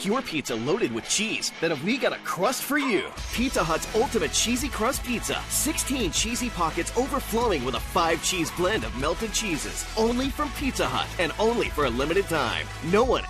pure pizza loaded with cheese, then have we got a crust for you. Pizza Hut's ultimate cheesy crust pizza. 16 cheesy pockets overflowing with a 5-cheese blend of melted cheeses. Only from Pizza Hut and only for a limited time. No one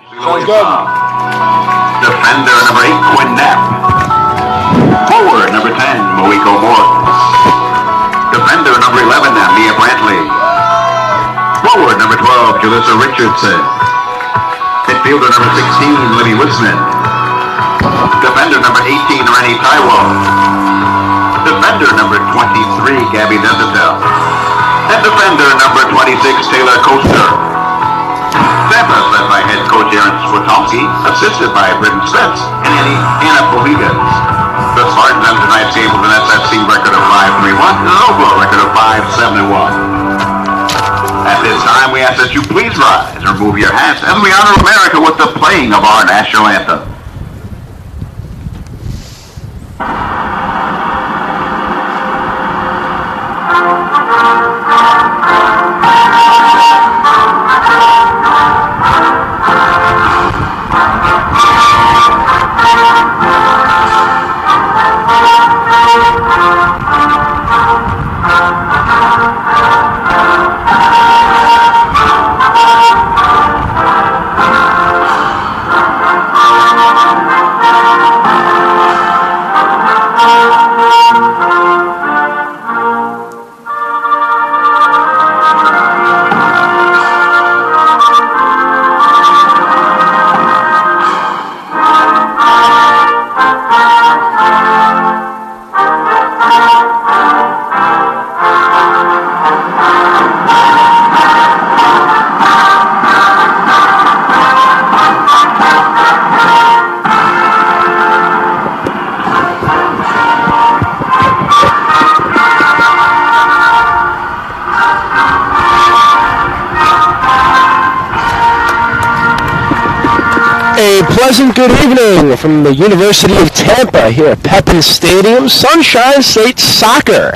Sounds good. Defender number 8, Quinn Knapp. Forward number 10, Moiko Moore. Defender number 11, Mia Brantley. Forward number 12, Julissa Richardson. Midfielder number 16, Libby Wisman. Defender number 18, Rennie Taiwo. Defender number 23, Gabby Desatel. And defender number 26, Taylor Coaster. Tampa led by head coach Aaron Switomski, assisted by Britton Spence and Anna Pohigas. The Spartans end tonight's game with an SFC record of 5-3-1 and an overall record of 5-7-1. At this time, we ask that you please rise and remove your hats as we honor America with the playing of our national anthem. A pleasant good evening from the University of Tampa here at Pepin Stadium, Sunshine State Soccer.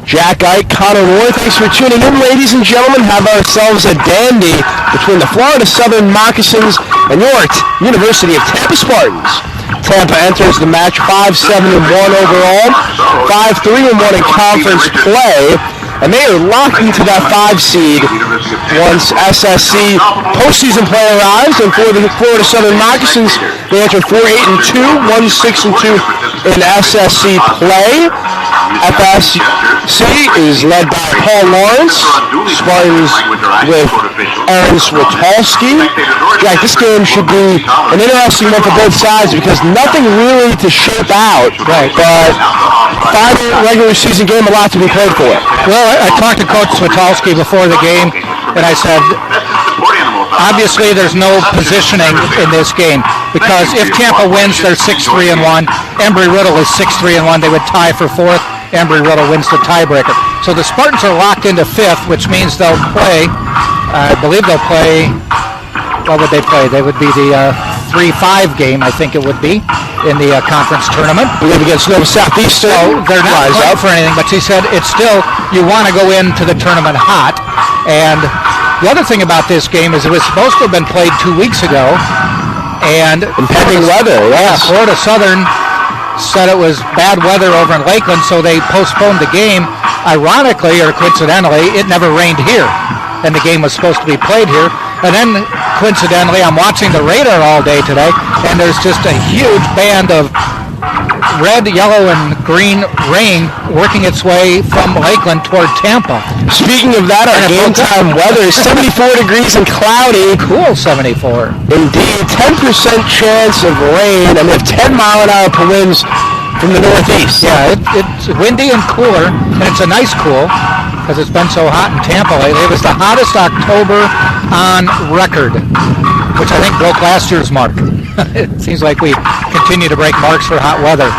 Jack Ike, Connor Ward, thanks for tuning in, ladies and gentlemen. Have ourselves a dandy between the Florida Southern Moccasins and your University of Tampa Spartans. Tampa enters the match 5-7-1 overall, 5-3-1 in conference play, and they are locked into that 5 seed once SSC postseason play arrives. And for the Florida Southern Moccasins, they enter 4-8-2, 1-6-2 in SSC play. FSC is led by Paul Lawrence, Spartans with Aaron Switolski. Jack, this game should be an interesting one for both sides because nothing really to shape out, right? But 5 regular season game, a lot to be played for. Well, I talked to Coach Switolski before the game, and I said, obviously there's no positioning in this game because if Tampa wins, they're 6-3-1. Embry-Riddle is 6-3-1. They would tie for 4th. Embry-Riddle wins the tiebreaker. So the Spartans are locked into 5th, which means they'll play, I believe they'll play, what would they play? They would be the 3-5 game, I think it would be, in the conference tournament. I believe against Nova Southeastern. So they're not playing for anything, but she said it's still, you want to go into the tournament hot. And the other thing about this game is it was supposed to have been played 2 weeks ago. And impending weather, yes. Yeah, Florida Southern said it was bad weather over in Lakeland, so they postponed the game. Ironically, or coincidentally, it never rained here, and the game was supposed to be played here. And then, coincidentally, I'm watching the radar all day today, and there's just a huge band of red, yellow, and green rain working its way from Lakeland toward Tampa. Speaking of that, our game time weather is 74 degrees and cloudy. Cool, 74. Indeed, 10% chance of rain, and we have 10-mile-an-hour winds from the northeast. Yeah, it's windy and cooler, and it's a nice cool because it's been so hot in Tampa lately. It was the hottest October on record, which I think broke last year's mark. It seems like we continue to break marks for hot weather.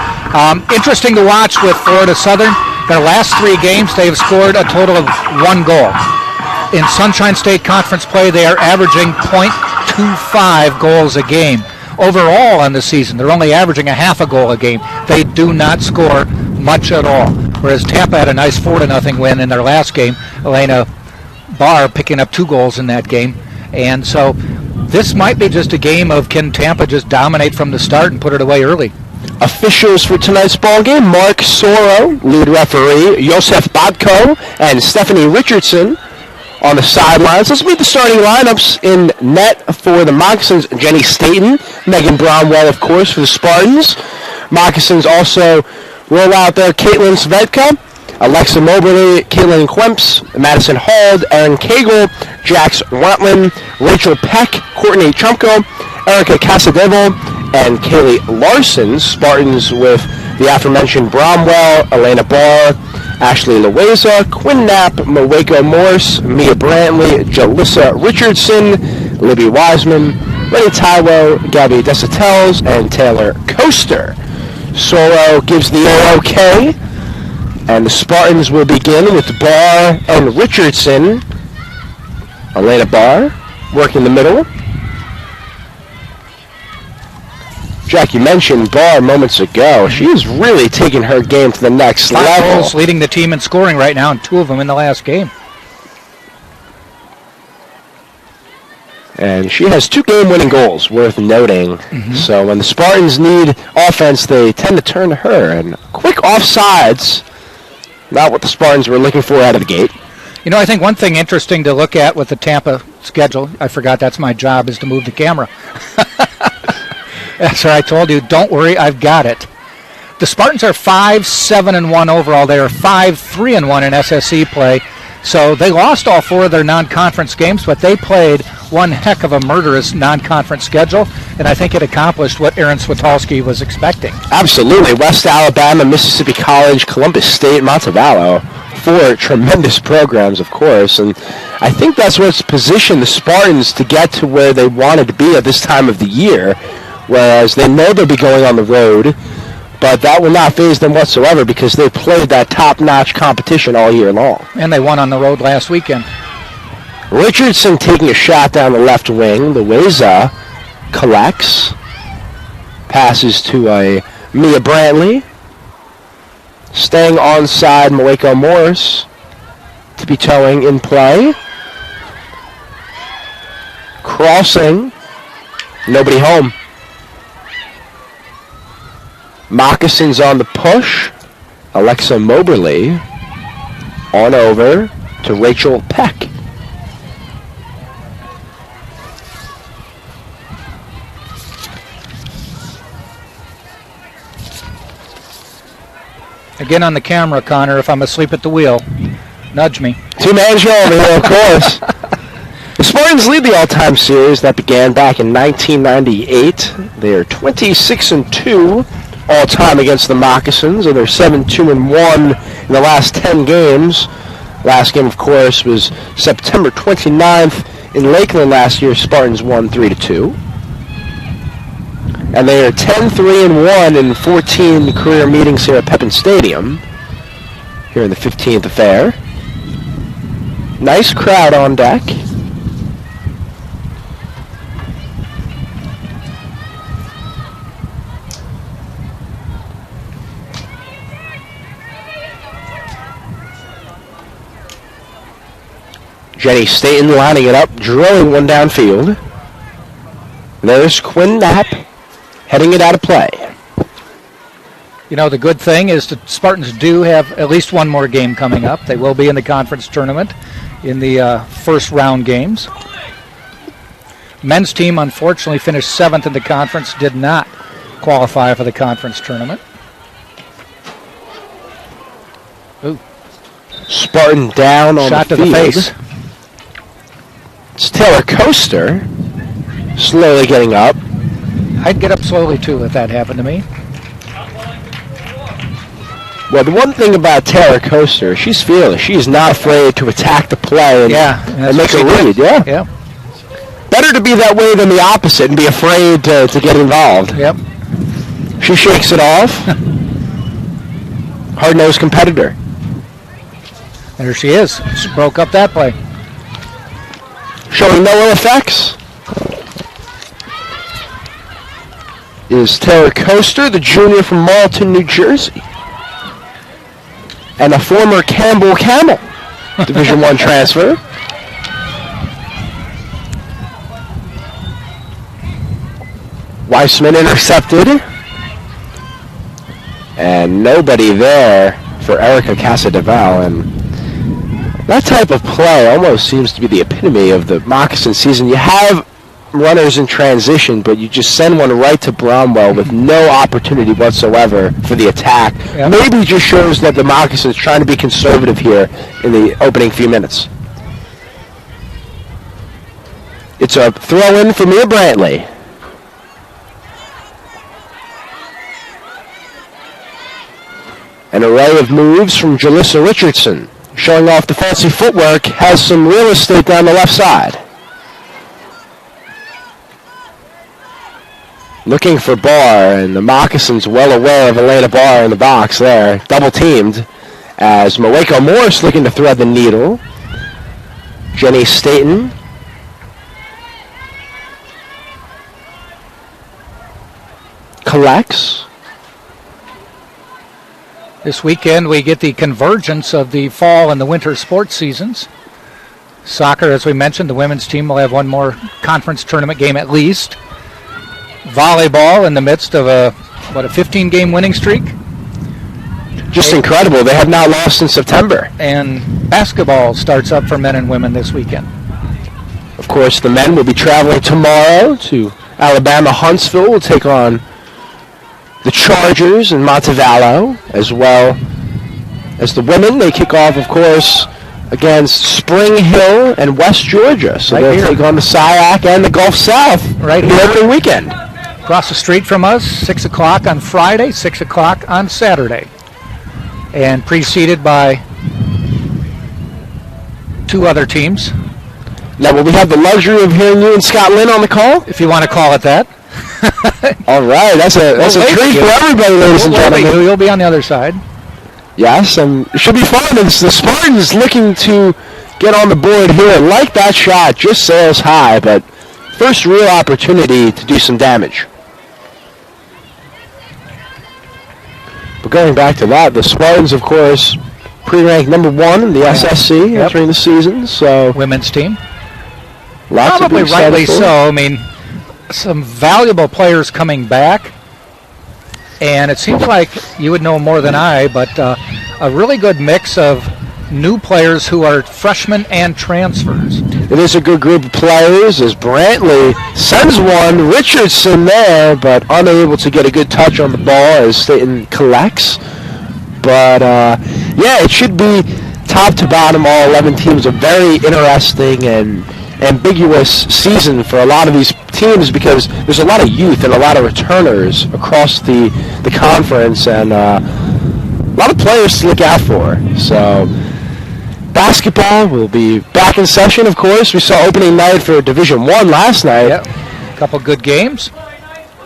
Interesting to watch with Florida Southern. Their last 3 games, they've scored a total of 1 goal. In Sunshine State Conference play, they are averaging .25 goals a game. Overall on the season, they're only averaging a half a goal a game. They do not score much at all. Whereas Tampa had a nice 4-0 win in their last game. Elena Barr picking up 2 goals in that game. And so this might be just a game of can Tampa just dominate from the start and put it away early. Officials for tonight's ball game: Mark Soro, lead referee, Josef Bodko, and Stephanie Richardson on the sidelines. Let's meet the starting lineups. In net for the Moccasins: Jenny Staten, Megan Bromwell, of course, for the Spartans. Moccasins also roll out there Caitlin Svedka, Alexa Moberly, Caitlin Quemps, Madison Hald, Erin Cagle, Jax Rutland, Rachel Peck, Courtney Chumko, Erica Casadevo, and Kaylee Larson. Spartans with the aforementioned Bromwell, Elena Barr, Ashley Loaiza, Quinn Knapp, Mawako Morse, Mia Brantley, Jalissa Richardson, Libby Wiseman, Rennie Taiwo, Gabby Desatels, and Taylor Coaster. Soro gives the OK, and the Spartans will begin with Barr and Richardson. Elena Barr working the middle. Jack, you mentioned Barr moments ago. She is really taking her game to the next level. 5 goals, leading the team in scoring right now, and 2 of them in the last game. And she has 2 game-winning goals, worth noting. Mm-hmm. So when the Spartans need offense, they tend to turn to her. And quick offsides, not what the Spartans were looking for out of the gate. You know, I think one thing interesting to look at with the Tampa schedule, I forgot that's my job, is to move the camera. So I told you, don't worry, I've got it. The Spartans are 5-7-1 overall. They are 5-3-1 in SSC play. So they lost all 4 of their non-conference games, but they played one heck of a murderous non-conference schedule, and I think it accomplished what Aaron Switolski was expecting. Absolutely. West Alabama, Mississippi College, Columbus State, Montevallo. 4 tremendous programs, of course, and I think that's what's positioned the Spartans to get to where they wanted to be at this time of the year, whereas they know they'll be going on the road, but that will not faze them whatsoever because they played that top-notch competition all year long. And they won on the road last weekend. Richardson taking a shot down the left wing. Loaiza collects. Passes to a Mia Brantley. Staying onside, Moeko Morris to be towing in play. Crossing. Nobody home. Moccasins on the push. Alexa Moberly on over to Rachel Peck. Again on the camera, Connor, if I'm asleep at the wheel, nudge me. Two-man show over here, of course. The Spartans lead the all-time series that began back in 1998. They are 26-2 all-time against the Moccasins, and they're 7-2-1 in the last 10 games. Last game, of course, was September 29th in Lakeland last year. Spartans won 3-2. And they are 10-3-1 in 14 career meetings here at Pepin Stadium, here in the 15th affair. Nice crowd on deck. Jenny Staten lining it up, drilling one downfield. There's Quinn Knapp heading it out of play. You know, the good thing is the Spartans do have at least one more game coming up. They will be in the conference tournament in the first round games. Men's team unfortunately finished 7th in the conference, did not qualify for the conference tournament. Ooh. Spartan down on Shot the to field. the face. It's Taylor Coaster slowly getting up. I'd get up slowly too if that happened to me. Well, the one thing about Taylor Coaster, she's fearless. She's not afraid to attack the play and make a read. Yeah. Better to be that way than the opposite and be afraid to get involved. Yep. She shakes it off. Hard-nosed competitor. There she is. She broke up that play. Showing no ill effects is Taylor Coaster, the junior from Marlton, New Jersey, and a former Campbell Camel Division I transfer. Weissman intercepted, and nobody there for Erica Casadeval, and that type of play almost seems to be the epitome of the Moccasin season. You have runners in transition, but you just send one right to Bromwell with no opportunity whatsoever for the attack. Yep. Maybe just shows that the Moccasins trying to be conservative here in the opening few minutes. It's a throw-in for Mia Brantley. An array of moves from Jalissa Richardson. Showing off the fancy footwork, has some real estate down the left side. Looking for Barr, and the Moccasins well aware of Elena Barr in the box there. Double teamed as Moeko Morris looking to thread the needle. Jenny Staten. Collects. This weekend we get the convergence of the fall and the winter sports seasons. Soccer, as we mentioned, the women's team will have one more conference tournament game at least. Volleyball in the midst of a 15-game winning streak. Just incredible. They have not lost in September. And basketball starts up for men and women this weekend. Of course, the men will be traveling tomorrow to Alabama. Huntsville will take on the Chargers in Montevallo, as well as the women. They kick off, of course, against Spring Hill and West Georgia. So they'll take on the SIAC and the Gulf South right here every weekend. Across the street from us, 6 o'clock on Friday, 6 o'clock on Saturday. And preceded by two other teams. Now, will we have the luxury of hearing you and Scott Lynn on the call? If you want to call it that. All right, that's a treat for everybody, ladies and gentlemen. You'll be on the other side. Yes, and it should be fun. It's the Spartans looking to get on the board here. Like that shot, just sails high, but first real opportunity to do some damage. But going back to that, the Spartans, of course, pre-ranked number 1 in the SSC entering the season. So women's team. Lots Probably of rightly so. I mean, some valuable players coming back. And it seems like you would know more than I, but a really good mix of new players who are freshmen and transfers. It is a good group of players as Brantley sends one. Richardson there, but unable to get a good touch on the ball as Staten collects. But, yeah, it should be top to bottom, all 11 teams. A very interesting and ambiguous season for a lot of these teams because there's a lot of youth and a lot of returners across the conference and a lot of players to look out for. So basketball will be back in session, of course. We saw opening night for Division I last night. Yep. A couple good games.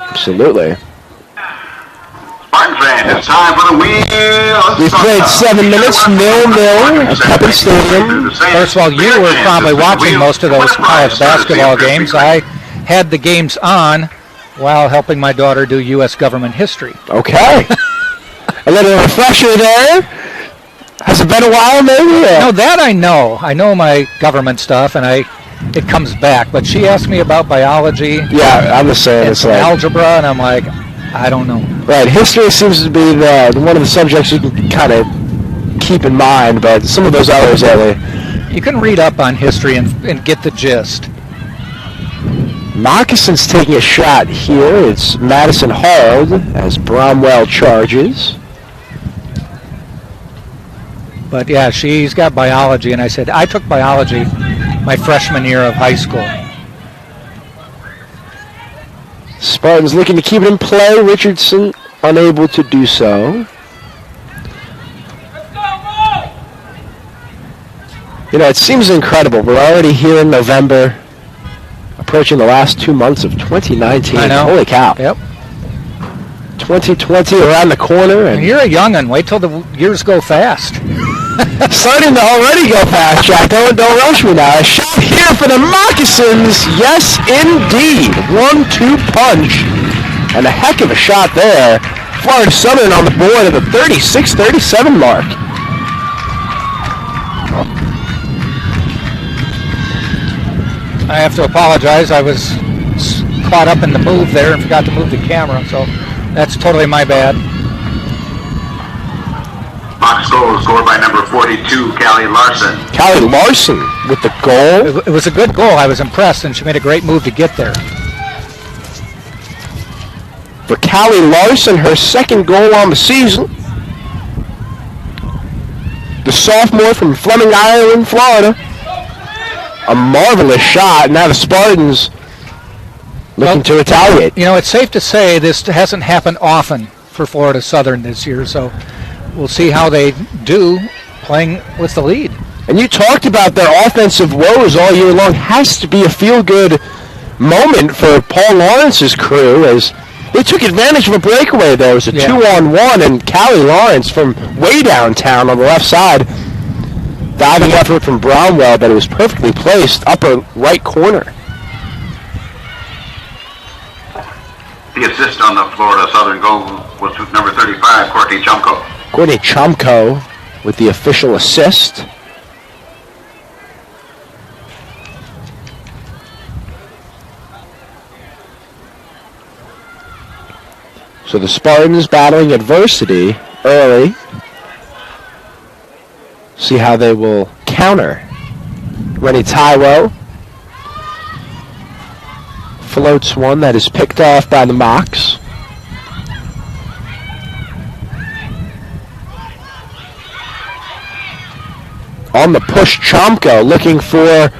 Absolutely. Spartan fans, it's time for the wheel. We played 7 minutes, 0-0 at Pepin Stadium. First of all, you were probably watching most of those college basketball games. I had the games on while helping my daughter do U.S. government history. Okay. A little refresher there. Has it been a while, maybe? No, that I know. I know my government stuff, and it comes back. But she asked me about biology. Yeah, I'm the same. And some algebra, and I'm like, I don't know. Right, history seems to be one of the subjects you can kind of keep in mind, but some of those others, you can read up on history and get the gist. Moccasins taking a shot here. It's Madison Hard as Bromwell charges. But yeah, she's got biology, and I said, I took biology my freshman year of high school. Spartans looking to keep it in play. Richardson unable to do so. You know, it seems incredible. We're already here in November, approaching the last 2 months of 2019. I know. Holy cow. Yep. 2020 around the corner. And you're a young'un. Wait till the years go fast. Starting to already go fast, Jack. Don't rush me now. A shot here for the Moccasins. Yes, indeed. 1-2 punch. And a heck of a shot there. Florida Southern on the board at the 36-37 mark. I have to apologize. I was caught up in the move there and forgot to move the camera, so that's totally my bad. Box goal scored by number 42, Callie Larson. Callie Larson with the goal. It was a good goal. I was impressed, and she made a great move to get there. For Callie Larson, her second goal on the season. The sophomore from Fleming Island, Florida. A marvelous shot. Now the Spartans looking to retaliate. You know, it's safe to say this hasn't happened often for Florida Southern this year, so we'll see how they do playing with the lead. And you talked about their offensive woes all year long. Has to be a feel-good moment for Paul Lawrence's crew as they took advantage of a breakaway there. It was a 2-on-1, and Callie Lawrence from way downtown on the left side. Diving effort from Bromwell, but it was perfectly placed, upper right corner. The assist on the Florida Southern goal was to number 35, Courtney Chumko. Courtney Chumko with the official assist. So the Spartans battling adversity early. See how they will counter. Rennie Taiwo floats one that is picked off by the Mocs. On the push, Chomko looking for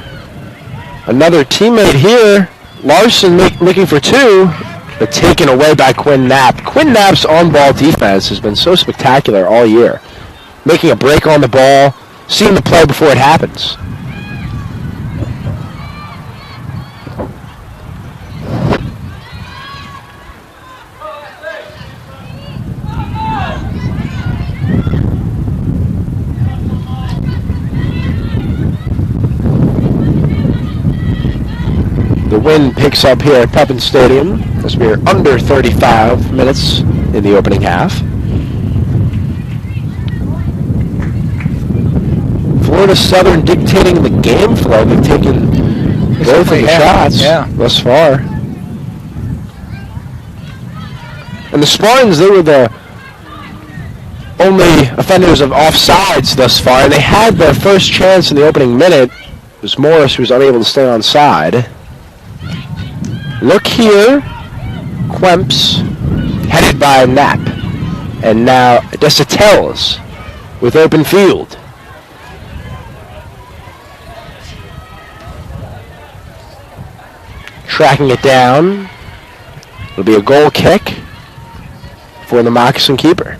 another teammate here. Larson looking for two, but taken away by Quinn Knapp. Quinn Knapp's on-ball defense has been so spectacular all year. Making a break on the ball, seeing the play before it happens. The wind picks up here at Pepin Stadium as we are under 35 minutes in the opening half. Florida Southern dictating the game flow. They've taken both of the shots thus far. And the Spartans, they were the only offenders of offsides thus far, and they had their first chance in the opening minute. It was Morris who was unable to stay onside. Look here, Quemps, headed by Knapp, and now Desautel with open field. Tracking it down. It'll be a goal kick for the Moccasin keeper.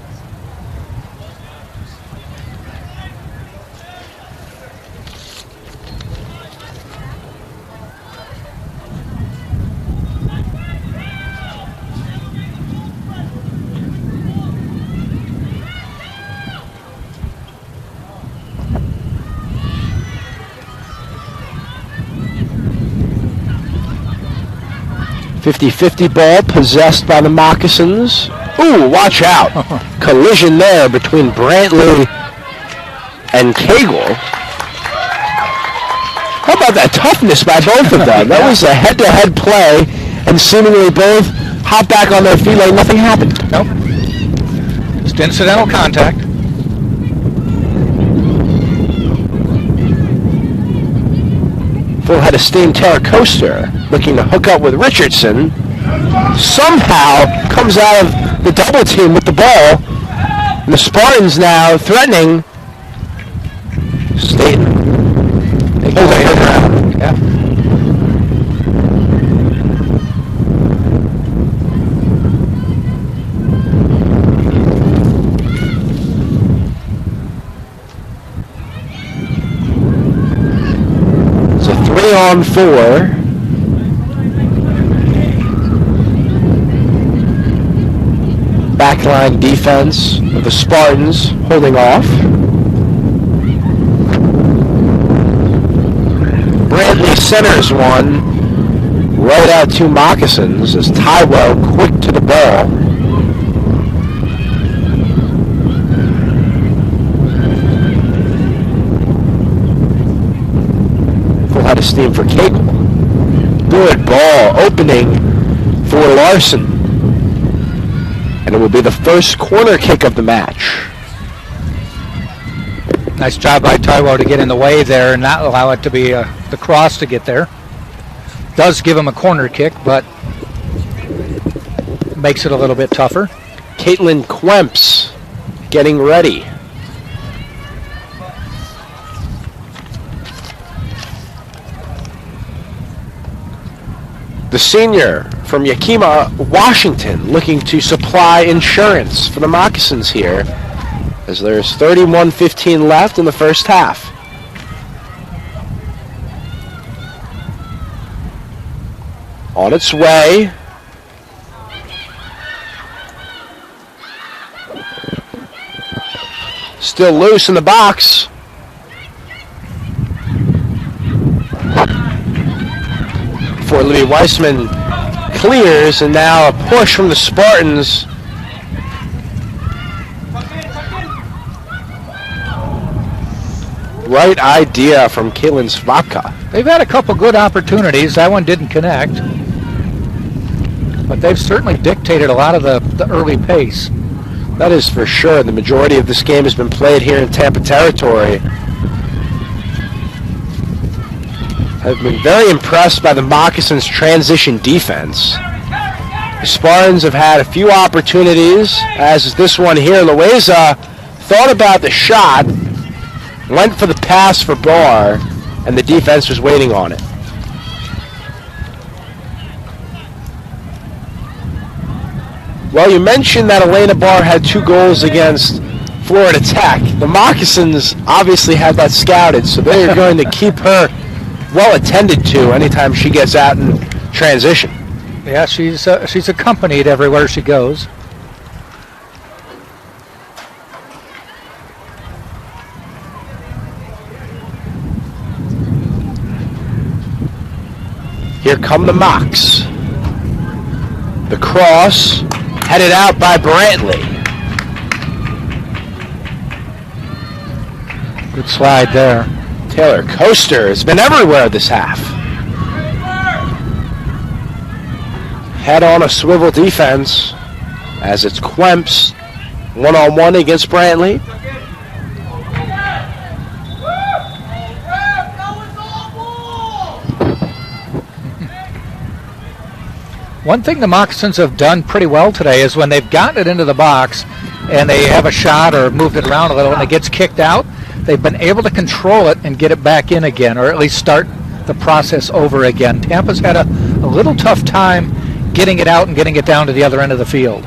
.50-50 ball possessed by the Moccasins. Ooh, watch out. Collision there between Brantley and Cagle. How about that toughness by both of them? That was a head-to-head play, and seemingly both hopped back on their feet like nothing happened. Nope. Just incidental contact. Full head of steam. Taylor Coaster looking to hook up with Richardson. Somehow comes out of the double team with the ball. And the Spartans now threatening Staten. They pull their head around. Yeah. It's a 3-on-4. Backline defense of the Spartans holding off. Brantley centers one right out to Moccasins as Tywell quick to the ball. Full head of steam for Cagle. Good ball opening for Larson. And it will be the first corner kick of the match. Nice job by Taiwo to get in the way there and not allow it to be the cross to get there. Does give him a corner kick, but makes it a little bit tougher. Caitlin Quemps getting ready. The senior from Yakima, Washington, looking to supply insurance for the Moccasins here, as there's 31:15 left in the first half. On its way. Still loose in the box. Before Louis Weissman clears, and now a push from the Spartans. Right idea from Caitlin Svapka. They've had a couple good opportunities. That one didn't connect. But they've certainly dictated a lot of the early pace. That is for sure. The majority of this game has been played here in Tampa territory. I've been very impressed by the Moccasins' transition defense. The Spartans have had a few opportunities, as is this one here. Loaiza thought about the shot, went for the pass for Barr, and the defense was waiting on it. Well, you mentioned that Elena Barr had 2 goals against Florida Tech. The Moccasins obviously had that scouted, so they are going to keep her well attended to anytime she gets out in transition. Yeah, she's accompanied everywhere she goes. Here come the Mocs. The cross headed out by Brantley. Good slide there. Taylor Coaster has been everywhere this half. Head on a swivel defense as it's Quemps one-on-one against Brantley. One thing the Moccasins have done pretty well today is when they've gotten it into the box and they have a shot or moved it around a little and it gets kicked out, they've been able to control it and get it back in again, or at least start the process over again. Tampa's had a little tough time getting it out and getting it down to the other end of the field.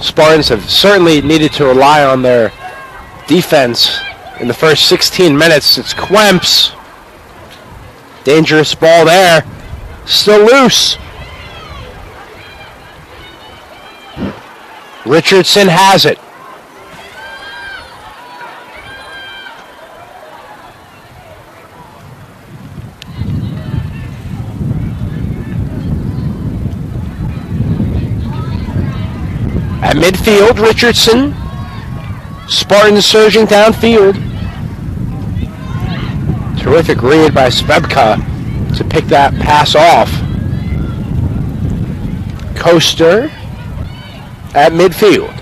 Spartans have certainly needed to rely on their defense in the first 16 minutes. It's Quemps. Dangerous ball there. Still loose. Richardson has it. At midfield, Richardson. Spartans surging downfield. Terrific read by Svebka to pick that pass off. Coaster at midfield.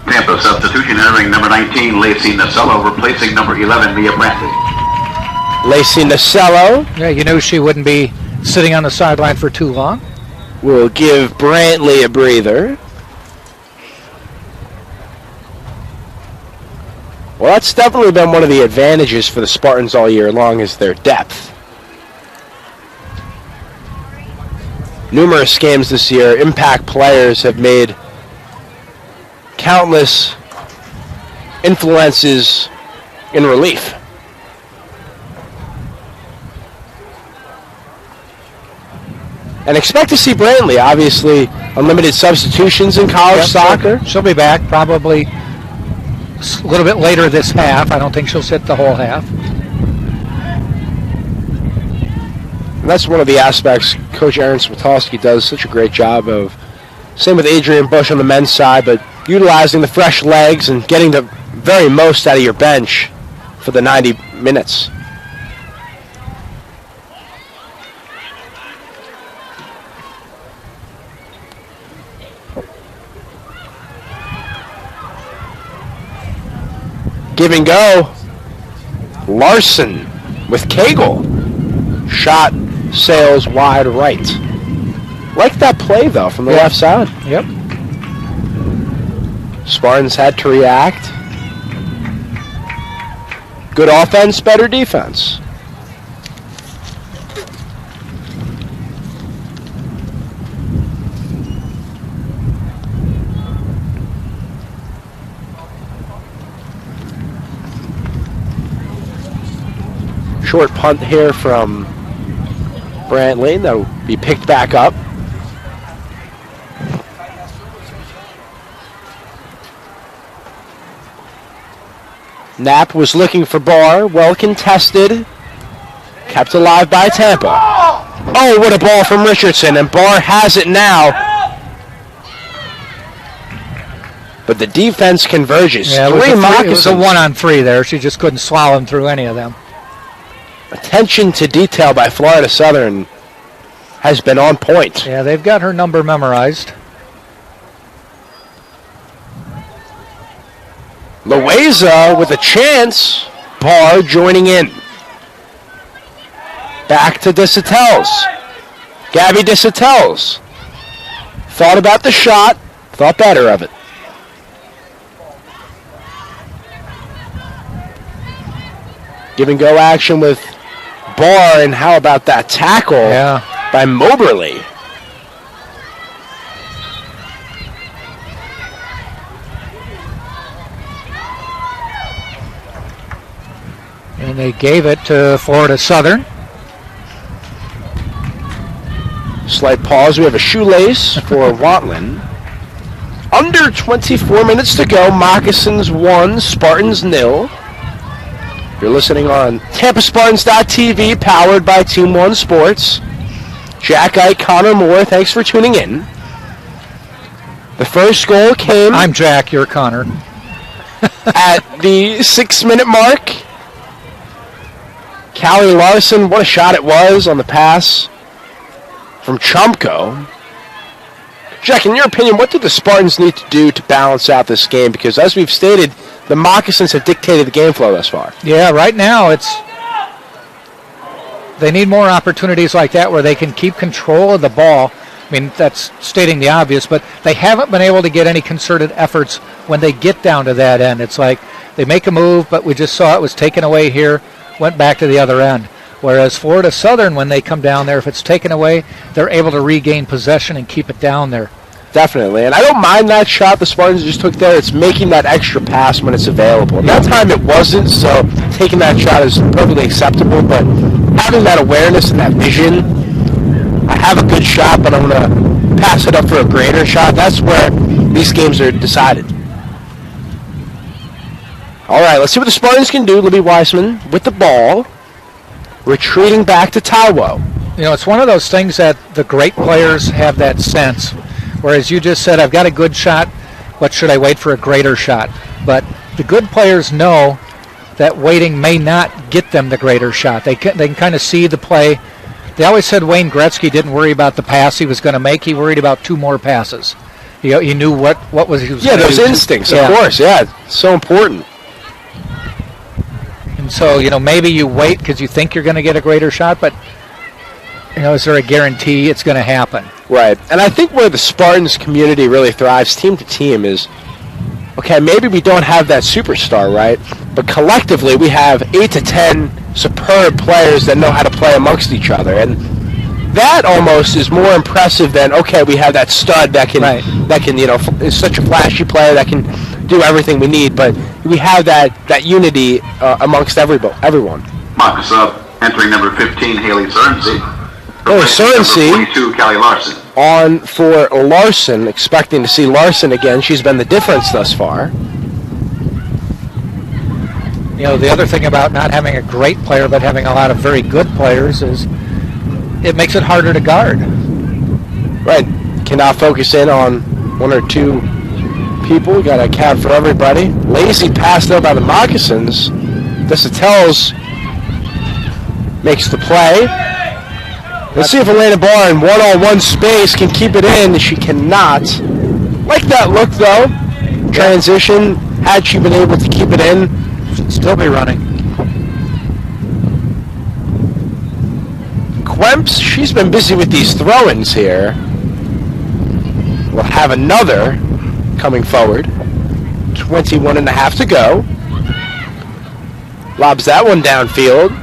Tampa substitution entering number 19, Lacey Nasello, replacing number 11, Mia Brantley. Lacey Nasello. Yeah, you knew she wouldn't be sitting on the sideline for too long. Will give Brantley a breather. Well, that's definitely been one of the advantages for the Spartans all year long, is their depth. Numerous games this year, impact players have made countless influences in relief. And expect to see Brantley, obviously, unlimited substitutions in college soccer. She'll be back probably a little bit later this half. I don't think she'll sit the whole half. And that's one of the aspects Coach Aaron Swatowski does such a great job of. Same with Adrian Bush on the men's side, but utilizing the fresh legs and getting the very most out of your bench for the 90 minutes. Give and go. Larson with Cagle. Shot sails wide right. Like that play, though, from the left side. Yep. Spartans had to react. Good offense, better defense. Short punt here from Brantley. That'll be picked back up. Knapp was looking for Barr. Well contested. Kept alive by Tampa. Oh, what a ball from Richardson. And Barr has it now. But the defense converges. Yeah, it was a 1-on-3 there. She just couldn't slalom through any of them. Attention to detail by Florida Southern has been on point. Yeah, they've got her number memorized. Loaiza with a chance. Barr joining in. Back to Disatels. Gabby Disatels. Thought about the shot. Thought better of it. Give and go action with Barr, and how about that tackle by Moberly? And And they gave it to Florida Southern. Slight pause. We have a shoelace for Watland. Under 24 minutes to go. Moccasins 1, Spartans 0. You're listening on TampaSpartans.tv, powered by Team 1 Sports. Jack Ike, Connor Moore, thanks for tuning in. The first goal came... I'm Jack, you're Connor. at the 6-minute mark. Callie Larson, what a shot it was on the pass from Chumko. Jack, in your opinion, what do the Spartans need to do to balance out this game? Because as we've stated, the Moccasins have dictated the game flow thus far. Yeah, right now they need more opportunities like that where they can keep control of the ball. I mean, that's stating the obvious, but they haven't been able to get any concerted efforts when they get down to that end. It's like they make a move, but we just saw it was taken away here, went back to the other end. Whereas Florida Southern, when they come down there, if it's taken away, they're able to regain possession and keep it down there. Definitely, and I don't mind that shot the Spartans just took there. It's making that extra pass when it's available. And that time it wasn't, so taking that shot is perfectly acceptable, but having that awareness and that vision, I have a good shot, but I'm going to pass it up for a greater shot. That's where these games are decided. All right, let's see what the Spartans can do. Libby Weissman with the ball, retreating back to Taiwo. You know, it's one of those things that the great players have that sense. Whereas you just said, I've got a good shot, what should I wait for a greater shot? But the good players know that waiting may not get them the greater shot. They can kind of see the play. They always said Wayne Gretzky didn't worry about the pass he was going to make. He worried about 2 more passes. He knew what was he was going to do. Yeah, those instincts, of course. Yeah, so important. And so, maybe you wait because you think you're going to get a greater shot, but, is there a guarantee it's going to happen? Right. And I think where the Spartans community really thrives team to team is, okay, maybe we don't have that superstar, right? But collectively we have 8 to 10 superb players that know how to play amongst each other. And that almost is more impressive than, okay, we have that stud that can, is such a flashy player that can do everything we need. But we have that unity amongst everyone. Marcus entering number 15, Haley Cernsey. Cernsey 42, Callie Larson. On for Larson, expecting to see Larson again. She's been the difference thus far. The other thing about not having a great player but having a lot of very good players is it makes it harder to guard. Right. Cannot focus in on 1 or 2 people. Got a count for everybody. Lazy pass though by the Moccasins. Desautel's makes the play. Let's see if Elena Barr in one-on-one space can keep it in. She cannot. Like that look, though. Transition. Had she been able to keep it in, she'd still be running. Quemps, she's been busy with these throw-ins here. We'll have another coming forward. 21 and a half to go. Lobs that one downfield.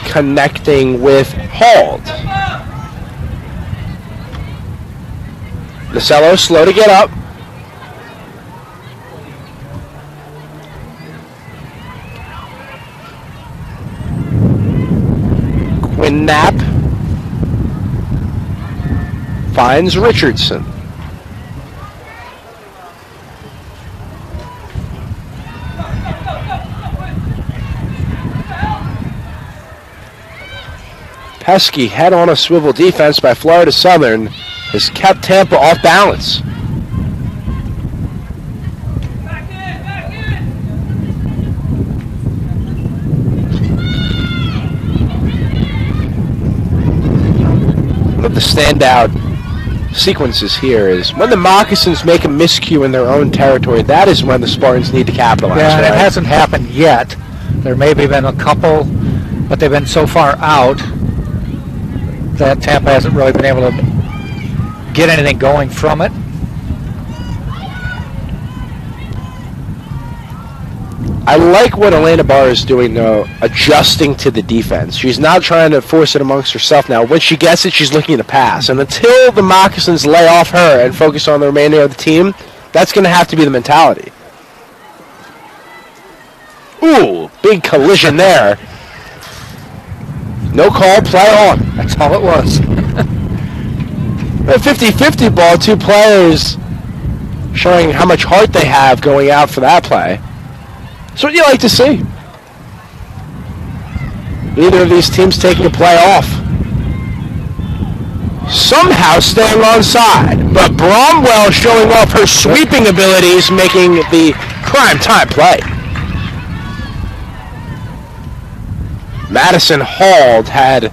Connecting with Hald. Nasello slow to get up. Quinn Knapp finds Richardson. Pesky head on a swivel defense by Florida Southern has kept Tampa off balance. One of the standout sequences here is when the Moccasins make a miscue in their own territory, that is when the Spartans need to capitalize. Yeah, and right? it hasn't happened yet. There may have been a couple, but they've been so far out that Tampa hasn't really been able to get anything going from it. I like what Elena Barr is doing, though, adjusting to the defense. She's not trying to force it amongst herself now. When she gets it, she's looking to pass. And until the Moccasins lay off her and focus on the remainder of the team, that's going to have to be the mentality. Ooh, big collision there. No call, play on. That's all it was. A 50-50 ball, two players showing how much heart they have going out for that play. That's what you like to see. Neither of these teams taking a play off. Somehow staying onside, but Bromwell showing off her sweeping abilities, making the prime time play. Madison Hall had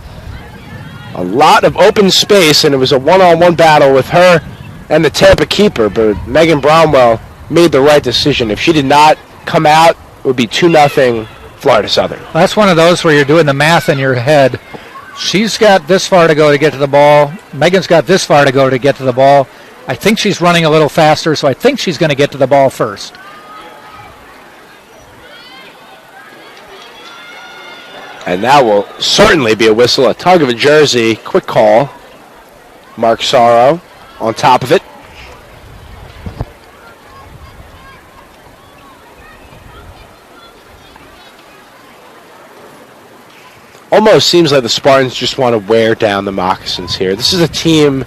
a lot of open space, and it was a one-on-one battle with her and the Tampa keeper, but Megan Bromwell made the right decision. If she did not come out, it would be 2-0 Florida Southern. That's one of those where you're doing the math in your head. She's got this far to go to get to the ball. Megan's got this far to go to get to the ball. I think she's running a little faster, so I think she's going to get to the ball first. And that will certainly be a whistle, a tug of a jersey. Quick call. Mark Sorrow on top of it. Almost seems like the Spartans just want to wear down the Moccasins here. This is a team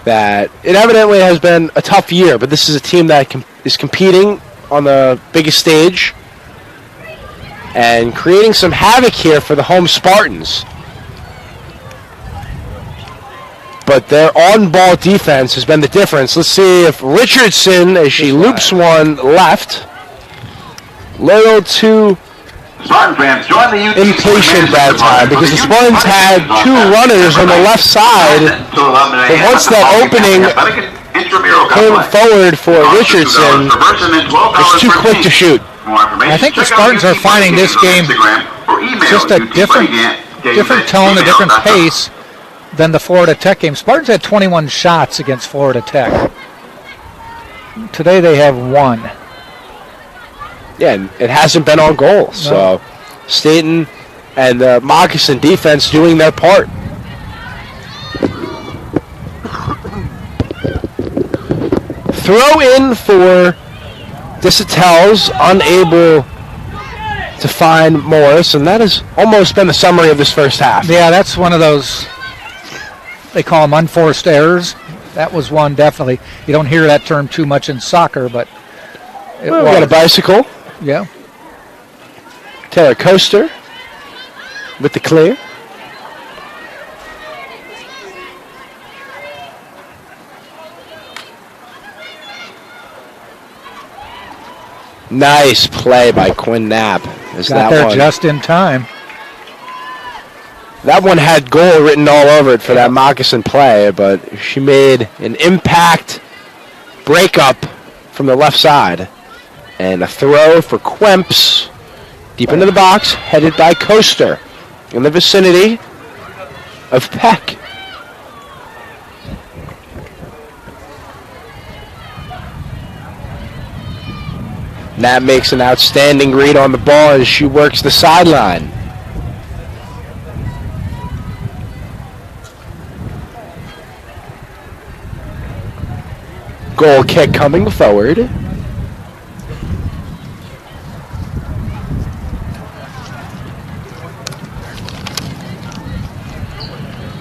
that, it evidently has been a tough year, but this is a team that is competing on the biggest stage and creating some havoc here for the home Spartans. But their on-ball defense has been the difference. Let's see if Richardson, as she loops one left, little too impatient that time, because the Spartans had two runners on the left side, but once that opening came forward for Richardson, it's too quick to shoot. I think the Spartans are finding this game just a different tone, a different pace than the Florida Tech game. Spartans had 21 shots against Florida Tech. Today they have 1. Yeah, and it hasn't been on goal. No. So Staten and the Moccasin defense doing their part. Throw in for Disatel's, unable to find Morris, and that has almost been the summary of this first half. Yeah, that's one of those, they call them unforced errors. That was one, definitely. You don't hear that term too much in soccer, but we got a bicycle. Yeah. Taylor Coaster with the clear. Nice play by Quinn Knapp. Got there just in time. That one had goal written all over it for that Moccasin play, but she made an impact breakup from the left side. And a throw for Quemps deep into the box, headed by Coaster in the vicinity of Peck. Nat makes an outstanding read on the ball as she works the sideline. Goal kick coming forward.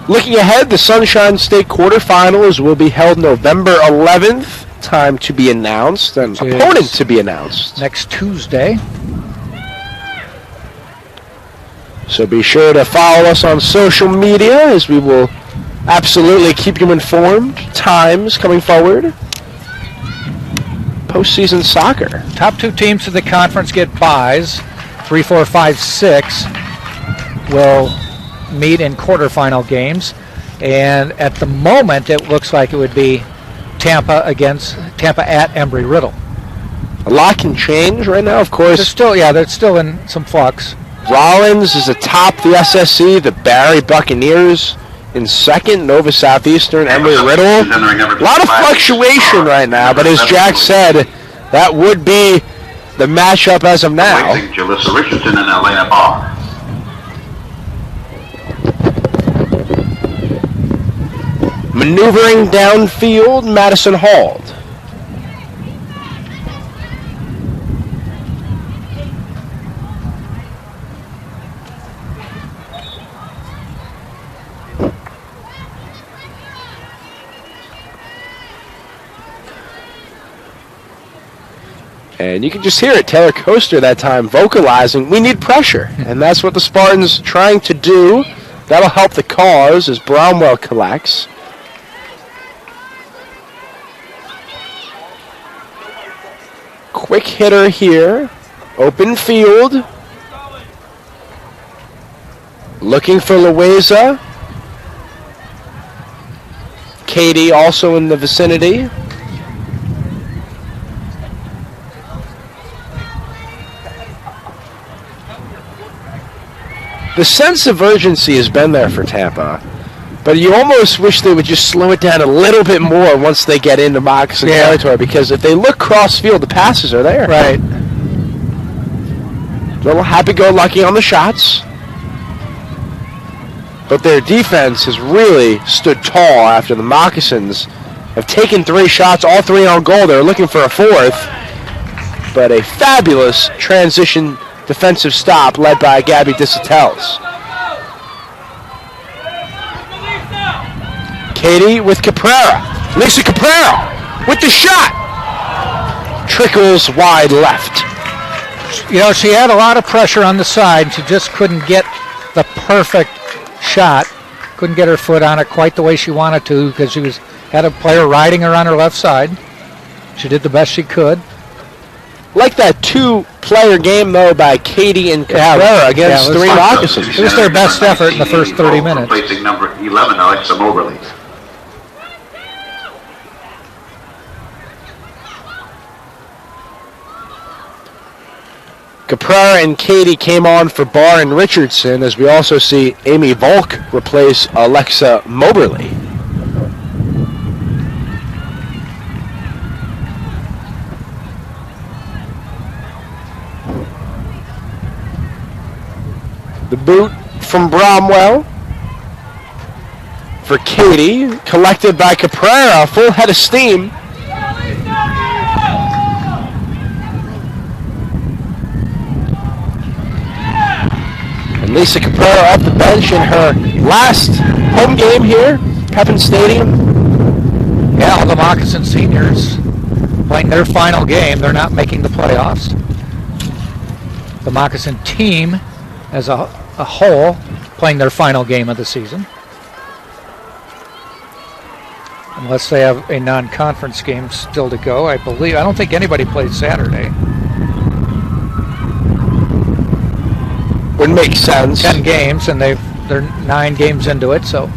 Looking ahead, the Sunshine State quarterfinals will be held November 11th. Time to be announced and opponent to be announced. Next Tuesday. So be sure to follow us on social media as we will absolutely keep you informed. Times coming forward. Postseason soccer. Top 2 teams of the conference get byes. 3, 4, 5, 6 will meet in quarterfinal games, and at the moment it looks like it would be Tampa at Embry-Riddle. A lot can change right now, of course. They're still in some flux. Rollins is atop the SSC, the Barry Buccaneers in second, Nova Southeastern, Embry-Riddle. A lot of fluctuation right now, but as Jack said, that would be the matchup as of now. Jalissa Richardson and Elena Barr. Maneuvering downfield, Madison Hall. And you can just hear it. Taylor Coaster that time vocalizing, we need pressure. And that's what the Spartans trying to do. That'll help the cause as Bromwell collects. Quick hitter here. Open field. Looking for Loaiza. Katie also in the vicinity. The sense of urgency has been there for Tampa, but you almost wish they would just slow it down a little bit more once they get into Moccasin territory, because if they look cross-field, the passes are there. Right. A little happy-go-lucky on the shots, but their defense has really stood tall after the Moccasins have taken 3 shots, all 3 on goal. They're looking for a 4th, but a fabulous transition defensive stop led by Gabby Disitels. Katie with Caprera. Lisa Caprera with the shot. Trickles wide left. You know, she had a lot of pressure on the side. She just couldn't get the perfect shot. Couldn't get her foot on it quite the way she wanted to because she had a player riding her on her left side. She did the best she could. Like that 2-player game, though, by Katie and Caprera against 3 Moccasins. It was their best effort in the first 30 minutes. Replacing number 11, Alexa Moberly. Caprera and Katie came on for Barr and Richardson, as we also see Amy Volk replace Alexa Moberly. The boot from Bromwell for Katie, collected by Caprera, full head of steam. And Lisa Caprera off the bench in her last home game here, Pepin Stadium. Yeah, all the Moccasin seniors playing their final game. They're not making the playoffs. The Moccasin team as a whole playing their final game of the season. Unless they have a non-conference game still to go, I believe. I don't think anybody plays Saturday. Would make sense. 10 games, and they're 9 games into it, so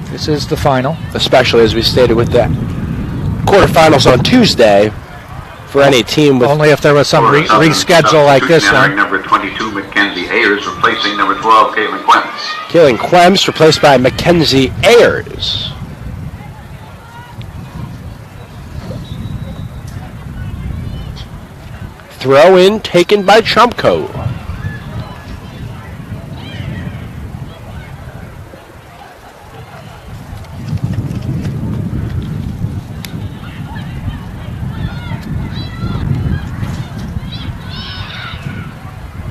this is the final. Especially as we stated with the quarterfinals on Tuesday for any team with... Only if there was some reschedule like this one. Number 22, Mackenzie Ayers, replacing number 12, Caitlin Quems. Caitlin Quems replaced by Mackenzie Ayers. Throw in taken by Trumpco.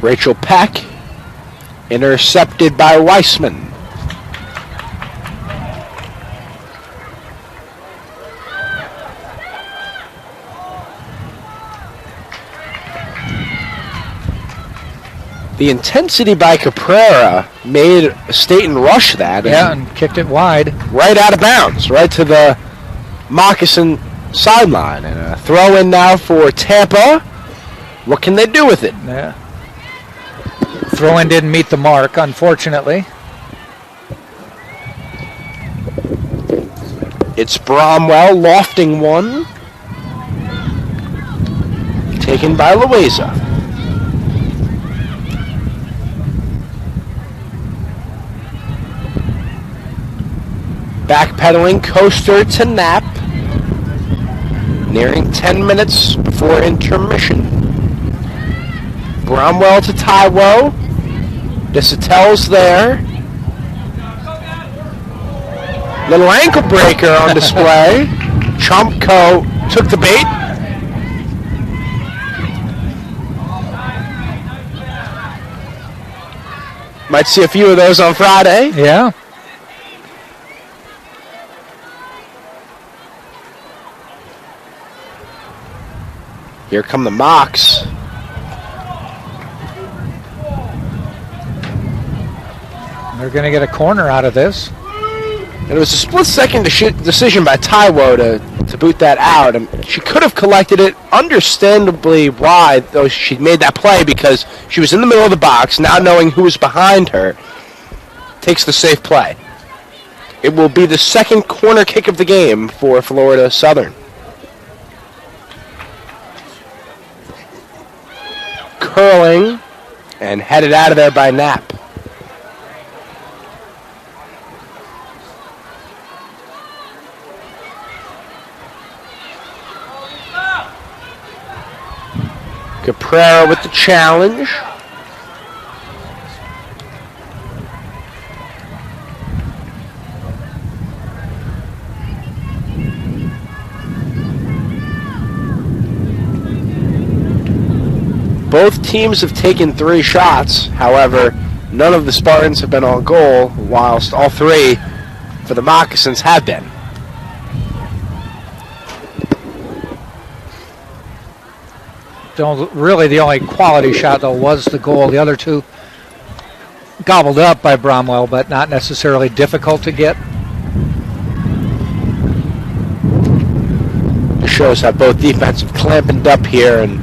Rachel Peck intercepted by Weissman. The intensity by Caprera made Staten rush that. Yeah, and kicked it wide. Right out of bounds, right to the Moccasin sideline. And a throw in now for Tampa. What can they do with it? Yeah. Throw-in didn't meet the mark, unfortunately. It's Bromwell lofting one. Taken by Loaiza. Backpedaling Coaster to Knapp. Nearing 10 minutes before intermission. Bromwell to Taiwo. Disitel's there. Little ankle breaker on display. Trumpco took the bait. Might see a few of those on Friday. Yeah. Here come the Mocs. They're going to get a corner out of this. And it was a split-second decision by Taiwo to boot that out. And she could have collected it, understandably why, though she made that play, because she was in the middle of the box, now knowing who was behind her, takes the safe play. It will be the second corner kick of the game for Florida Southern. Curling and headed out of there by Knapp. Caprera with the challenge. Both teams have taken 3 shots. However, none of the Spartans have been on goal, whilst all 3 for the Moccasins have been. Really, the only quality shot, though, was the goal. The other 2 gobbled up by Bromwell, but not necessarily difficult to get. It shows how both defenses have clamped up here and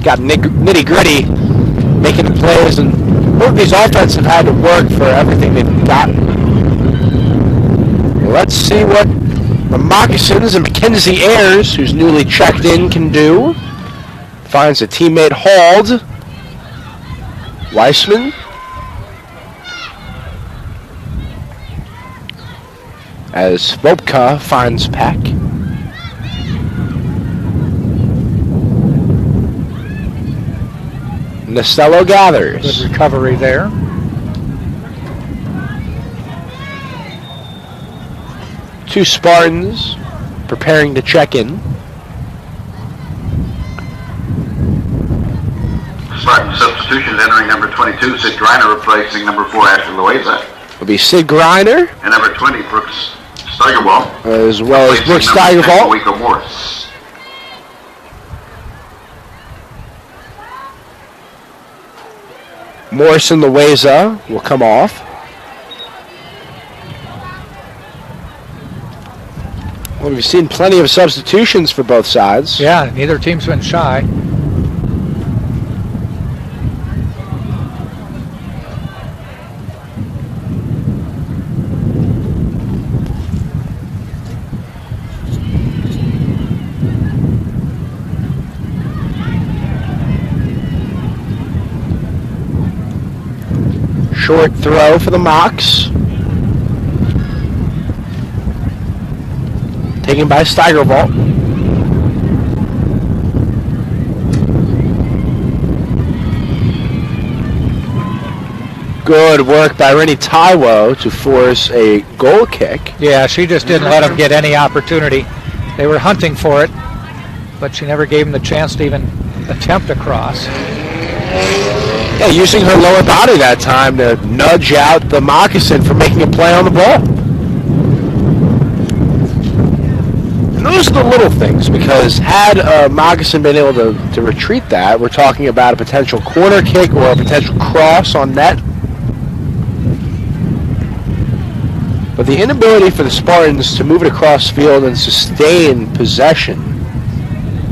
got nitty-gritty, making the plays, and both these offenses have had to work for everything they've gotten. Let's see what the Moccasins and Mackenzie Ayers, who's newly checked in, can do. Finds a teammate hauled. Weissman. As Vopka finds Peck. Nastello gathers. Good recovery there. Two Spartans preparing to check in. Spartan substitutions entering number 22, Sid Griner replacing number 4, Ashley Loaiza. Will be Sid Griner. And number 20, Brooks Steigerwald. As well as Brooks Steigerwald. Steigerwald. Morris. Morris and Loaiza will come off. Well, we've seen plenty of substitutions for both sides. Yeah, neither team's been shy. Short throw for the Mocs. Taken by Steigerwald. Good work by Rennie Taiwo to force a goal kick. Yeah, she just didn't let him get any opportunity. They were hunting for it, but she never gave him the chance to even attempt a cross. Yeah, using her lower body that time to nudge out the Moccasin for making a play on the ball. And those are the little things, because had Moccasin been able to retreat that, we're talking about a potential corner kick or a potential cross on net. But the inability for the Spartans to move it across field and sustain possession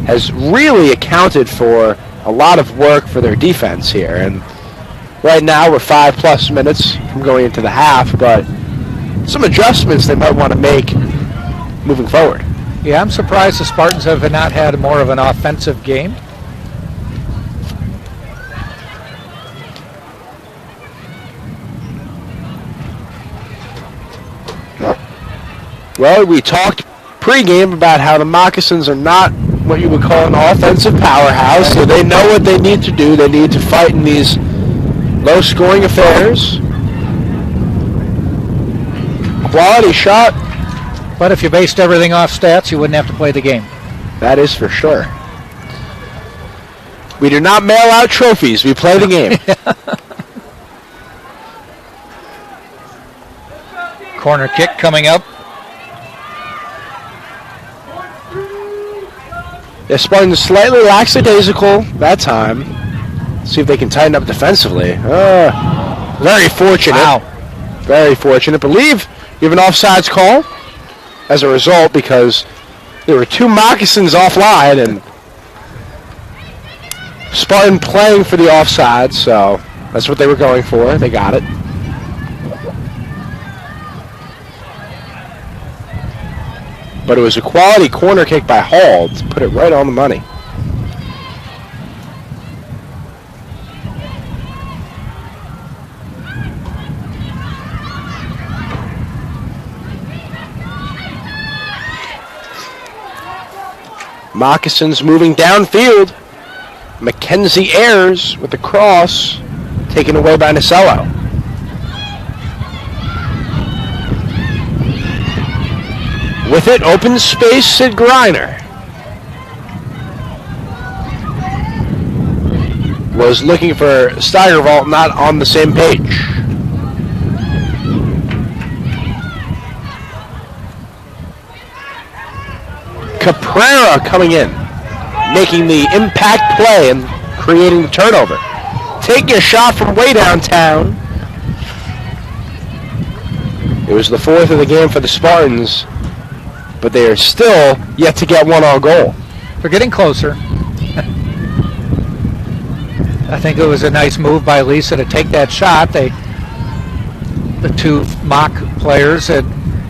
has really accounted for a lot of work for their defense here. And right now we're 5+ minutes from going into the half, but some adjustments they might want to make moving forward. Yeah, I'm surprised the Spartans have not had more of an offensive game. Well, we talked pregame about how the Moccasins are not what you would call an offensive powerhouse, so they know what they need to do. They need to fight in these low-scoring affairs. Quality shot. But if you based everything off stats, you wouldn't have to play the game. That is for sure. We do not mail out trophies. We play the game. Corner kick coming up. Yeah, Spartans slightly lackadaisical that time. See if they can tighten up defensively. Very fortunate. Wow. Very fortunate. Believe you have an offsides call as a result because there were 2 moccasins offline and Spartan playing for the offsides, so that's what they were going for. They got it. But it was a quality corner kick by Hall to put it right on the money. Moccasins moving downfield. Mackenzie Ayers with the cross, taken away by Nasello. With it, open space, Sid Greiner. Was looking for Steigerwald, not on the same page. Caprera coming in, making the impact play and creating the turnover. Taking a shot from way downtown. It was the 4th of the game for the Spartans, but they are still yet to get one on goal. They're getting closer. I think it was a nice move by Lisa to take that shot. The 2 mock players had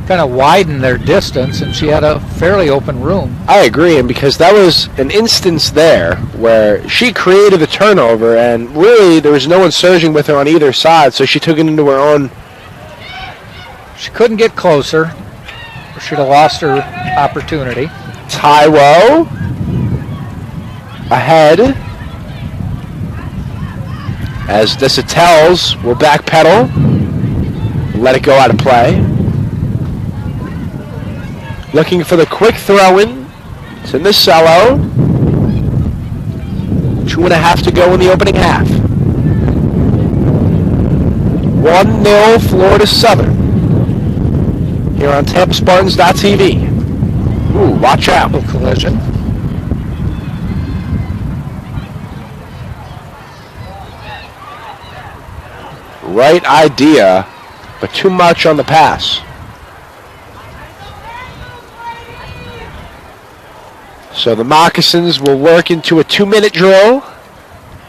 kind of widened their distance, and she had a fairly open room. I agree, and because that was an instance there where she created the turnover, and really there was no one surging with her on either side, so she took it into her own. She couldn't get closer, or she'd have lost her opportunity. Taiwo ahead as Desitels will backpedal, let it go out of play. Looking for the quick throw-in to Nasello. 2.5 to go in the opening half. 1-0 Florida Southern. Here on TampaSpartans.tv. Ooh, watch out. Collision. Right idea, but too much on the pass. So the Moccasins will work into a 2-minute drill,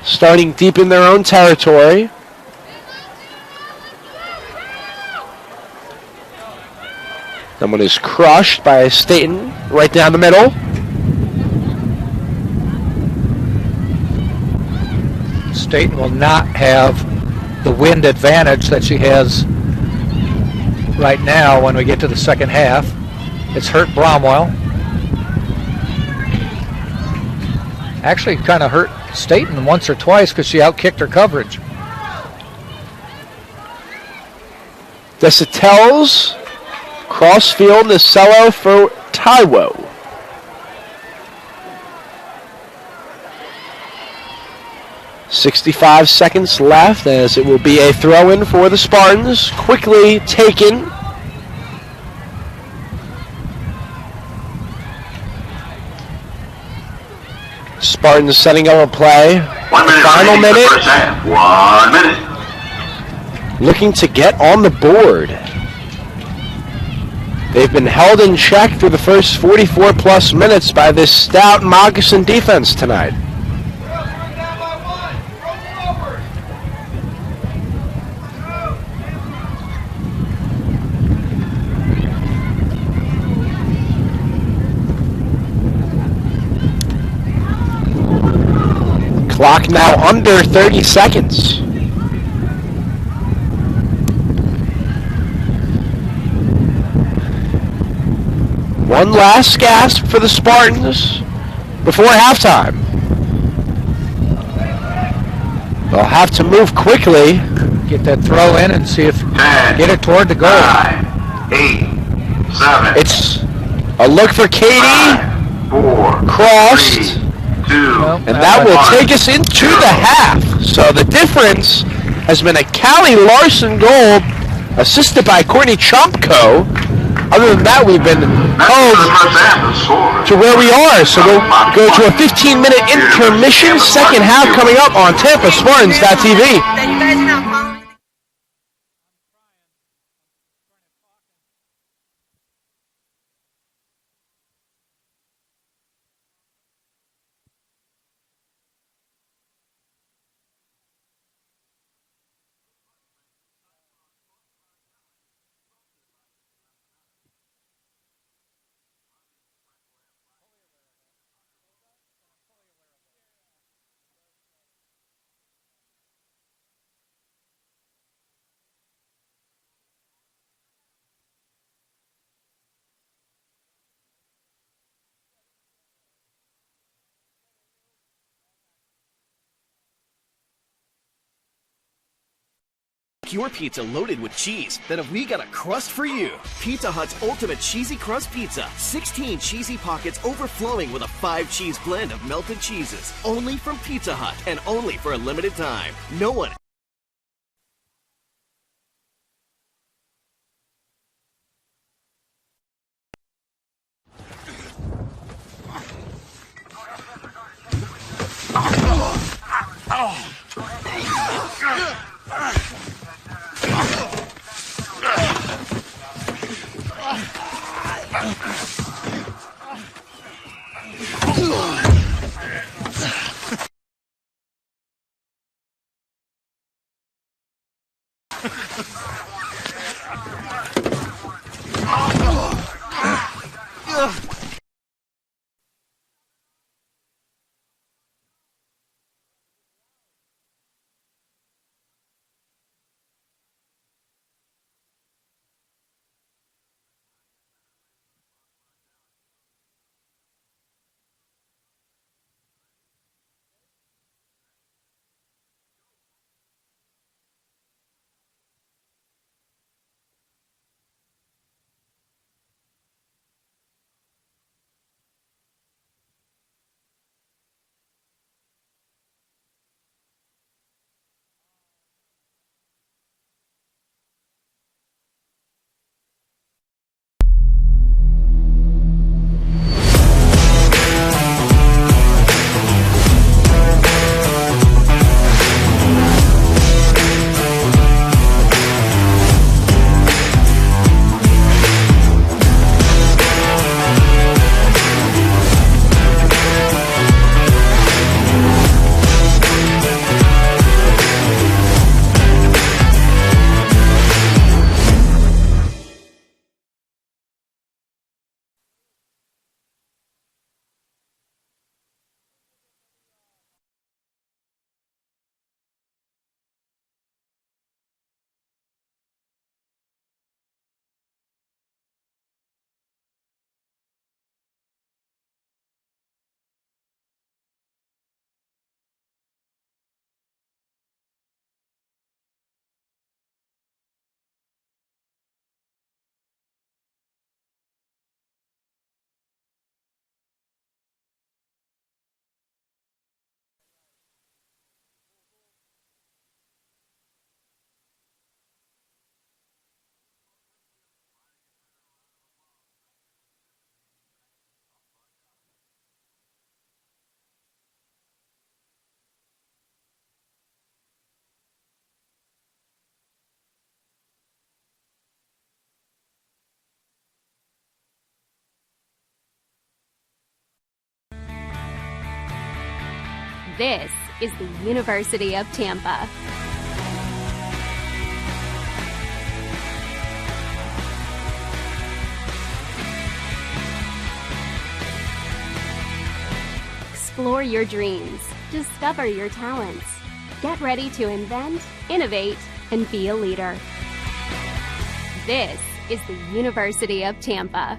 starting deep in their own territory. That one is crushed by Staten right down the middle. Staten will not have the wind advantage that she has right now when we get to the second half. It's hurt Bromwell. Actually kind of hurt Staten once or twice because she outkicked her coverage. Desitels, crossfield, Nasello for Taiwo. .65 seconds left as it will be a throw-in for the Spartans. Quickly taken. Spartans setting up a play. 1 minute. Final minute. First half. 1 minute. Looking to get on the board. They've been held in check through the first 44 plus minutes by this stout Moccasin defense tonight. Clock now under 30 seconds. One last gasp for the Spartans before halftime. They'll have to move quickly. Get that throw in and see if 10, get it toward the goal. 9, 8, 7. It's a look for Katie. 5, 4, Crossed. 3, 2. And that will take us into the half. So the difference has been a Callie Larson goal assisted by Courtney Chompko. Other than that, we've been held to where we are. So we'll go to a 15-minute intermission. Second half coming up on Tampa Spartans.tv. Your pizza loaded with cheese, then have we got a crust for you. Pizza Hut's ultimate cheesy crust pizza. 16 cheesy pockets overflowing with a 5-cheese blend of melted cheeses. Only from Pizza Hut and only for a limited time. No one This is the University of Tampa. Explore your dreams. Discover your talents. Get ready to invent, innovate, and be a leader. This is the University of Tampa.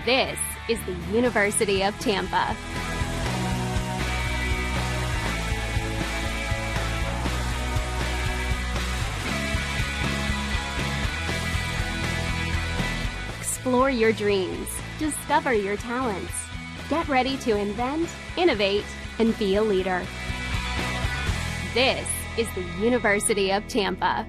This is the University of Tampa. Explore your dreams. Discover your talents. Get ready to invent, innovate, and be a leader. This is the University of Tampa.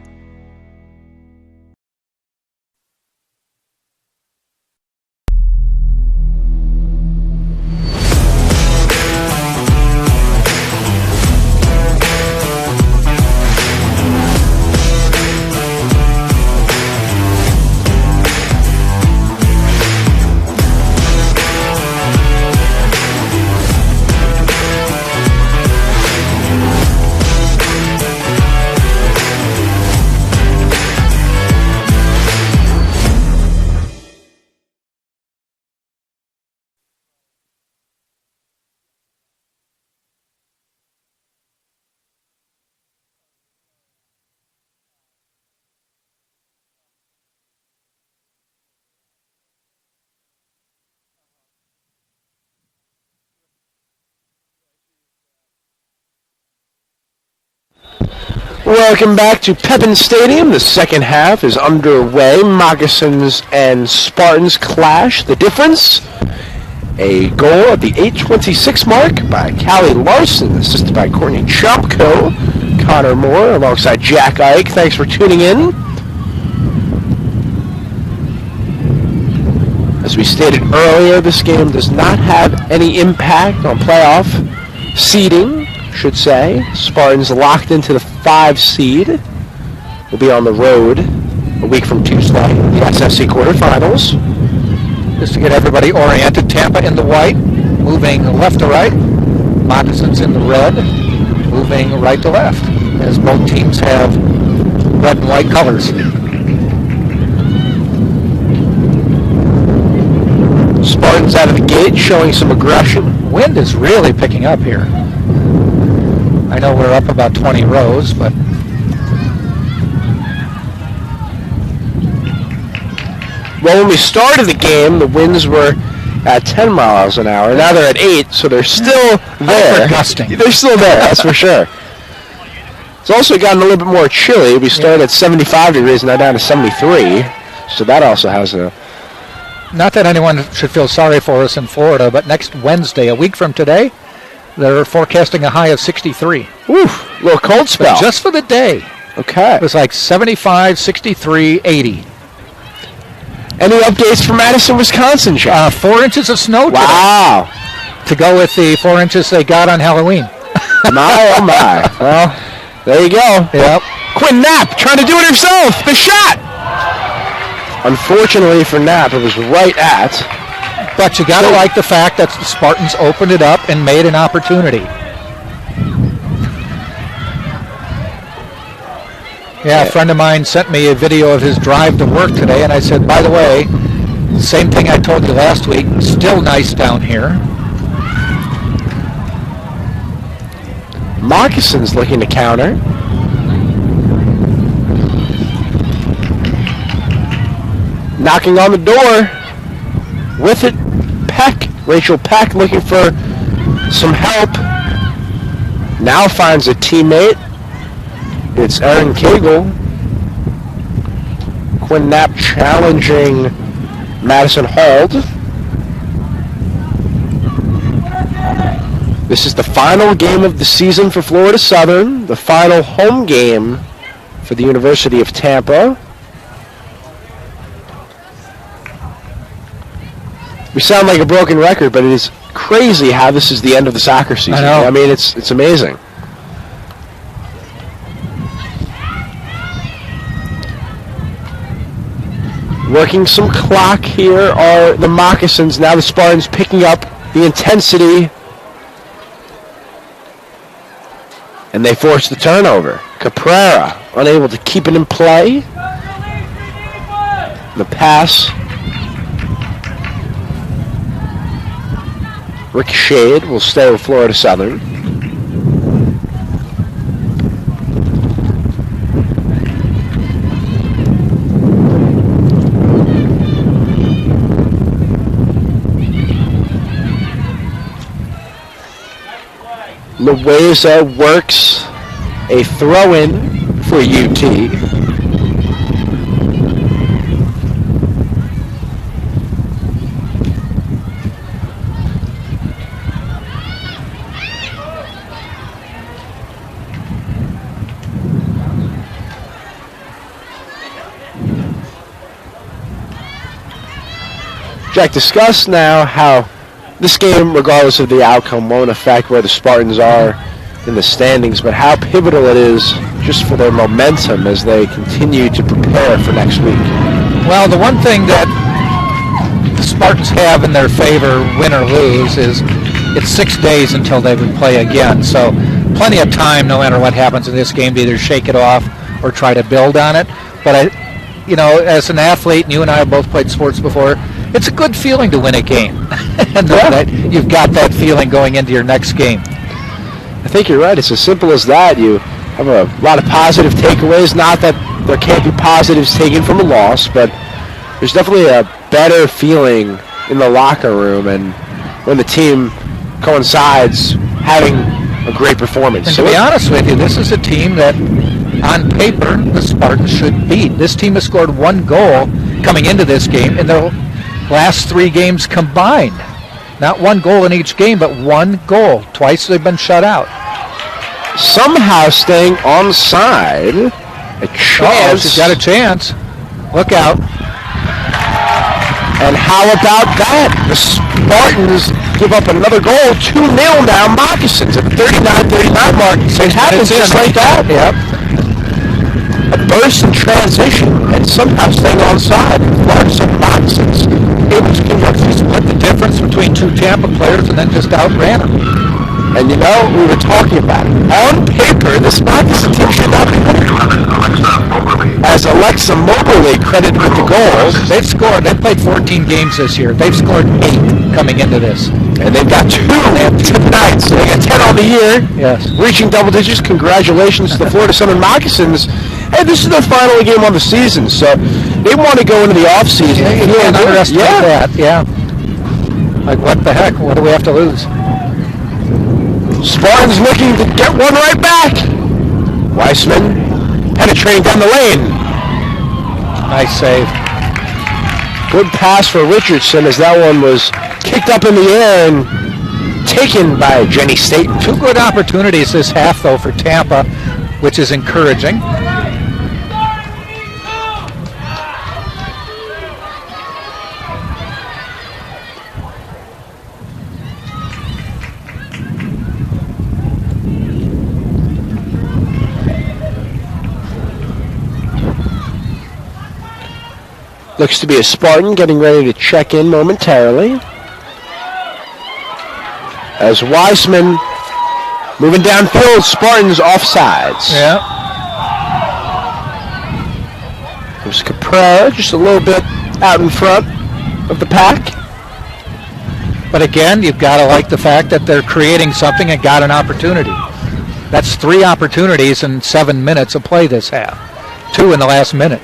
Welcome back to Pepin Stadium. The second half is underway. Moccasins and Spartans clash. The difference? A goal at the 8:26 mark by Callie Larson, assisted by Courtney Chopko. Connor Moore alongside Jack Ike. Thanks for tuning in. As we stated earlier, this game does not have any impact on playoff seeding, should say. Spartans locked into the 5 seed. Will be on the road a week from Tuesday, the SFC quarterfinals. Just to get everybody oriented, Tampa in the white, moving left to right. Moccasins in the red, moving right to left, as both teams have red and white colors. Spartans out of the gate showing some aggression. Wind is really picking up here. I know we're up about 20 rows, but well, when we started the game, the winds were at 10 miles an hour. Now they're at 8, so they're still there. Gusting. They're still there, that's for sure. It's also gotten a little bit more chilly. We started at 75 degrees, now down to 73. So that also has a... Not that anyone should feel sorry for us in Florida, but next Wednesday, a week from today, they're forecasting a high of 63. Oof, little cold spell. But just for the day. Okay. It was like 75, 63, 80. Any updates from Madison, Wisconsin, Jack? 4 inches of snow today. Wow. To go with the 4 inches they got on Halloween. My, oh my. Well, there you go. Yep. Quinn Knapp trying to do it herself. The shot. Unfortunately for Knapp, it was right at. But you got to like the fact that the Spartans opened it up and made an opportunity. Yeah, a friend of mine sent me a video of his drive to work today, and I said, by the way, same thing I told you last week, still nice down here. Moccasins looking to counter. Knocking on the door. With it, Peck. Rachel Peck looking for some help. Now finds a teammate. It's Erin Cagle. Quinn Knapp challenging Madison Hald. This is the final game of the season for Florida Southern. The final home game for the University of Tampa. We sound like a broken record, but it is crazy how this is the end of the soccer season. I know. I mean, it's amazing. Working some clock here are the Moccasins. Now the Spartans picking up the intensity. And they force the turnover. Caprera unable to keep it in play. The pass. Ricocheted will stay with Florida Southern. Loaiza works a throw-in for UT. Jack, discuss now how this game, regardless of the outcome, won't affect where the Spartans are in the standings, but how pivotal it is just for their momentum as they continue to prepare for next week. Well, the one thing that the Spartans have in their favor, win or lose, is it's 6 days until they would play again. So plenty of time, no matter what happens in this game, to either shake it off or try to build on it. But as an athlete, and you and I have both played sports before, it's a good feeling to win a game. And that you've got that feeling going into your next game. I think you're right. It's as simple as that. You have a lot of positive takeaways. Not that there can't be positives taken from a loss, but there's definitely a better feeling in the locker room and when the team coincides having a great performance. And to be honest with you, this is a team that, on paper, the Spartans should beat. This team has scored 1 goal coming into this game in their last 3 games combined. Not 1 goal in each game, but 1 goal. Twice they've been shut out. Somehow staying onside. A chance. He's got a chance. Look out. And how about that? The Spartans give up another goal. 2-0 now. Moccasins at the 39-39 mark. It happens just like that. Yep. A burst in transition and somehow staying onside. Largest of Moccasins able to convert. Split the difference between 2 Tampa players and then just outran them. And we were talking about it. On paper, this Moccasin team should not be winning. As Alexa Moberly credited with the goals. They've played 14 games this year. They've scored 8 coming into this. And they've got 2 tonight, so they got 10 on the year. Yes. Reaching double digits. Congratulations to the Florida Southern Moccasins. Hey, this is their final game on the season, so they want to go into the offseason. Yeah, you can't underestimate that. Yeah. Like, what the heck? What do we have to lose? Spartans looking to get one right back. Weissman penetrating down the lane. Nice save. Good pass for Richardson as that one was kicked up in the air and taken by Jenny Staten. 2 good opportunities this half, though, for Tampa, which is encouraging. Looks to be a Spartan getting ready to check in momentarily. As Weissman moving downfield, Spartans offsides. Yeah. There's Caprera just a little bit out in front of the pack. But again, you've got to like the fact that they're creating something and got an opportunity. That's 3 opportunities in 7 minutes of play this half. 2 in the last minute.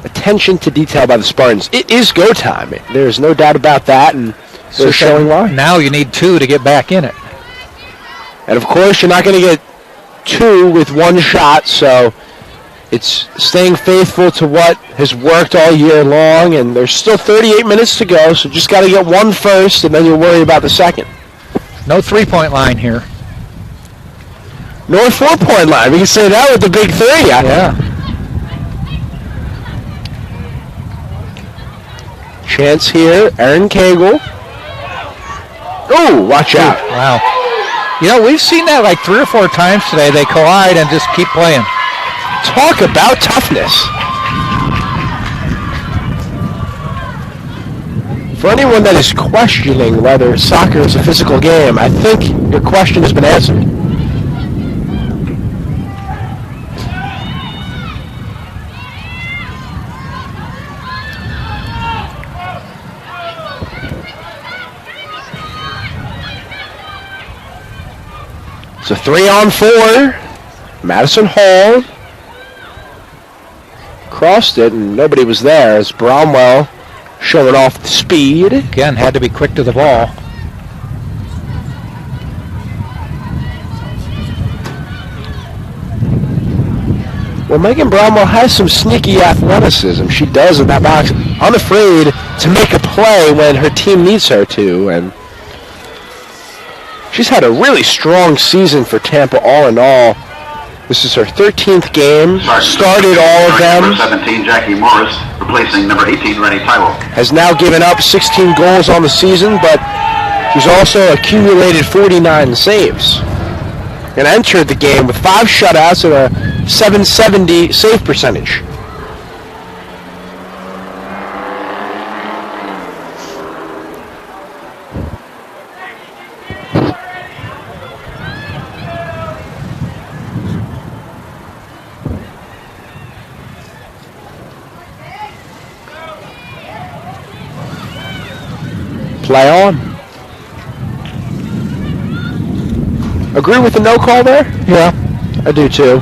Attention to detail by the Spartans. It is go time. There's no doubt about that, and they're showing why. Now you need 2 to get back in it. And of course, you're not going to get 2 with 1 shot, so it's staying faithful to what has worked all year long, and there's still 38 minutes to go, so just got to get 1 first, and then you'll worry about the second. No 3-point line here. Nor 4-point line. We can say that with the big 3. Yeah. Chance here, Aaron Cagle. Oh, watch out. Wow. We've seen that like 3 or 4 times today. They collide and just keep playing. Talk about toughness. For anyone that is questioning whether soccer is a physical game, I think your question has been answered. It's a 3-on-4. Madison Hall crossed it, and nobody was there as Bromwell showing off the speed. Again, had to be quick to the ball. Well, Megan Bromwell has some sneaky athleticism. She does in that box. Unafraid to make a play when her team needs her to. And she's had a really strong season for Tampa all in all. This is her 13th game. Started all of them. Number 17, Jackie Morris, replacing number 18, Rennie Tyrell. Has now given up 16 goals on the season, but she's also accumulated 49 saves. And entered the game with 5 shutouts and a .770 save percentage. Play on. Agree with the no call there? Yeah, I do too.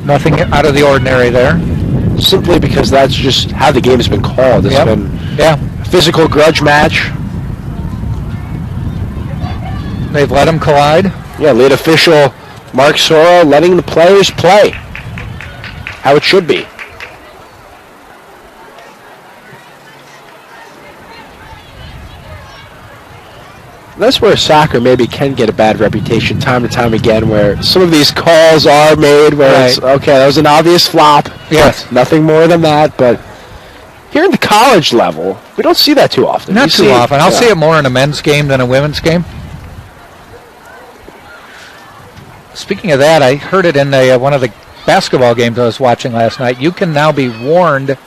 nothing out of the ordinary there. Simply because that's just how the game's been called. It's been a physical grudge match. They've let them collide. Yeah, lead official Mark Soro letting the players play how it should be. That's where soccer maybe can get a bad reputation time to time again, where some of these calls are made where it's, okay, that was an obvious flop. Yes. Nothing more than that, but here in the college level, we don't see that too often. Not too often. I'll see it more in a men's game than a women's game. Speaking of that, I heard it in one of the basketball games I was watching last night. You can now be warned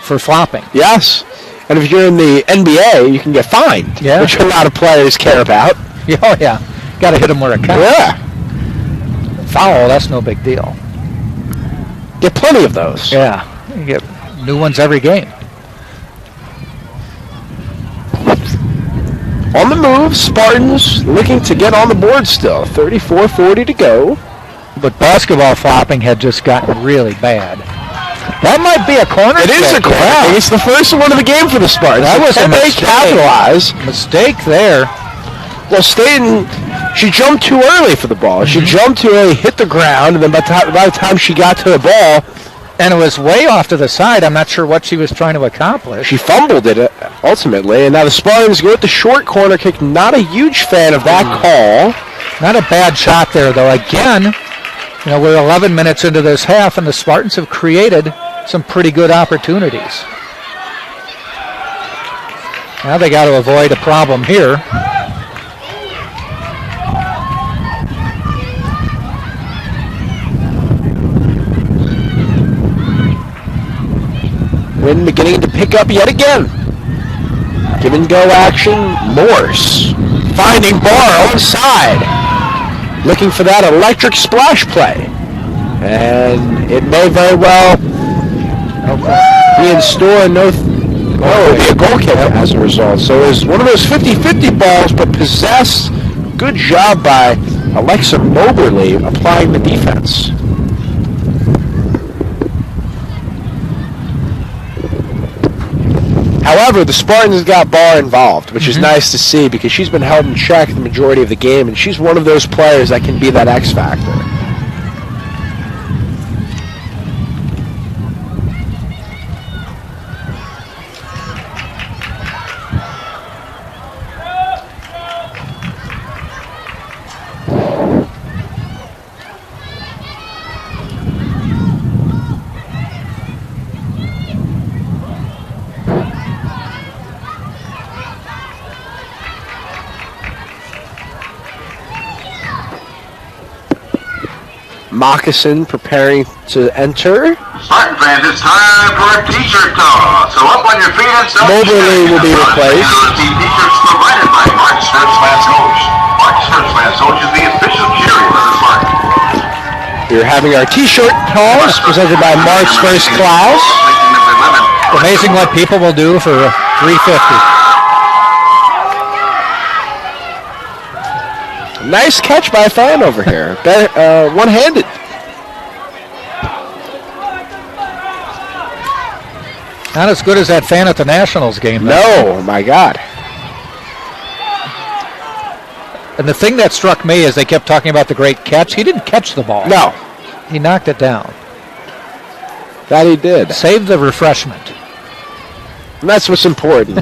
for flopping. Yes. And if you're in the NBA, you can get fined, which a lot of players care about. Oh, yeah. Got to hit them where it counts. Yeah. Foul, that's no big deal. Get plenty of those. Yeah. You get new ones every game. On the move, Spartans looking to get on the board still. 34-40 to go. But basketball flopping had just gotten really bad. That might be a corner. It is a corner. Yeah. It's the first one of the game for the Spartans. That was a mistake. Capitalize. Mistake there. Well, Staten, she jumped too early for the ball. She jumped too early, hit the ground, and then by the time she got to the ball, and it was way off to the side. I'm not sure what she was trying to accomplish. She fumbled it ultimately, and now the Spartans go with the short corner kick. Not a huge fan of that call. Not a bad shot there, though. Again, we're 11 minutes into this half, and the Spartans have created some pretty good opportunities. Now they got to avoid a problem here. Wind beginning to pick up yet again. Give and go action. Morse finding Barr onside. Looking for that electric splash play. And it may very well be in store. It'll be a goal kick as a result. So it was one of those 50-50 balls, but possessed. Good job by Alexa Moberly applying the defense. However, the Spartans got Barr involved, which is nice to see because she's been held in check the majority of the game, and she's one of those players that can be that X factor. Moccasin preparing to enter. Spartan fans, it's time for a t-shirt toss. So up on your feet and start. Moberly will be replaced. T-shirts provided by Mark Sturtzland's coach. Mark Sturtzland's coach is the official cheerleader of the Spartans. We're having our t-shirt toss presented by Mark's First Class. Amazing what people will do for $3.50. Nice catch by a fan over here. One-handed. Not as good as that fan at the Nationals game. No, my God. And the thing that struck me is they kept talking about the great catch. He didn't catch the ball. No. He knocked it down. That he did. Saved the refreshment. And that's what's important.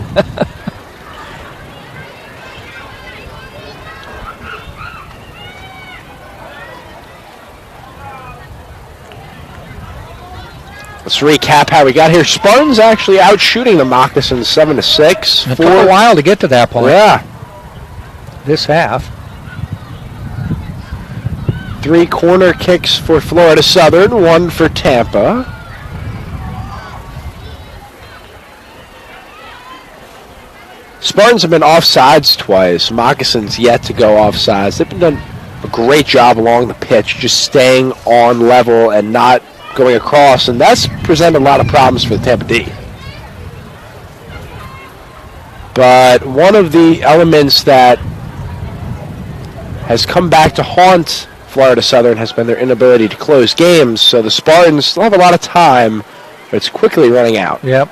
Let's recap how we got here. Spartans actually out shooting the Moccasins 7-6. It took a while to get to that point. Yeah. This half. 3 corner kicks for Florida Southern, 1 for Tampa. Spartans have been offsides twice. Moccasins yet to go offsides. They've been done a great job along the pitch, just staying on level and not going across, and that's presented a lot of problems for the Tampa D. But one of the elements that has come back to haunt Florida Southern has been their inability to close games, so the Spartans still have a lot of time, but it's quickly running out. Yep.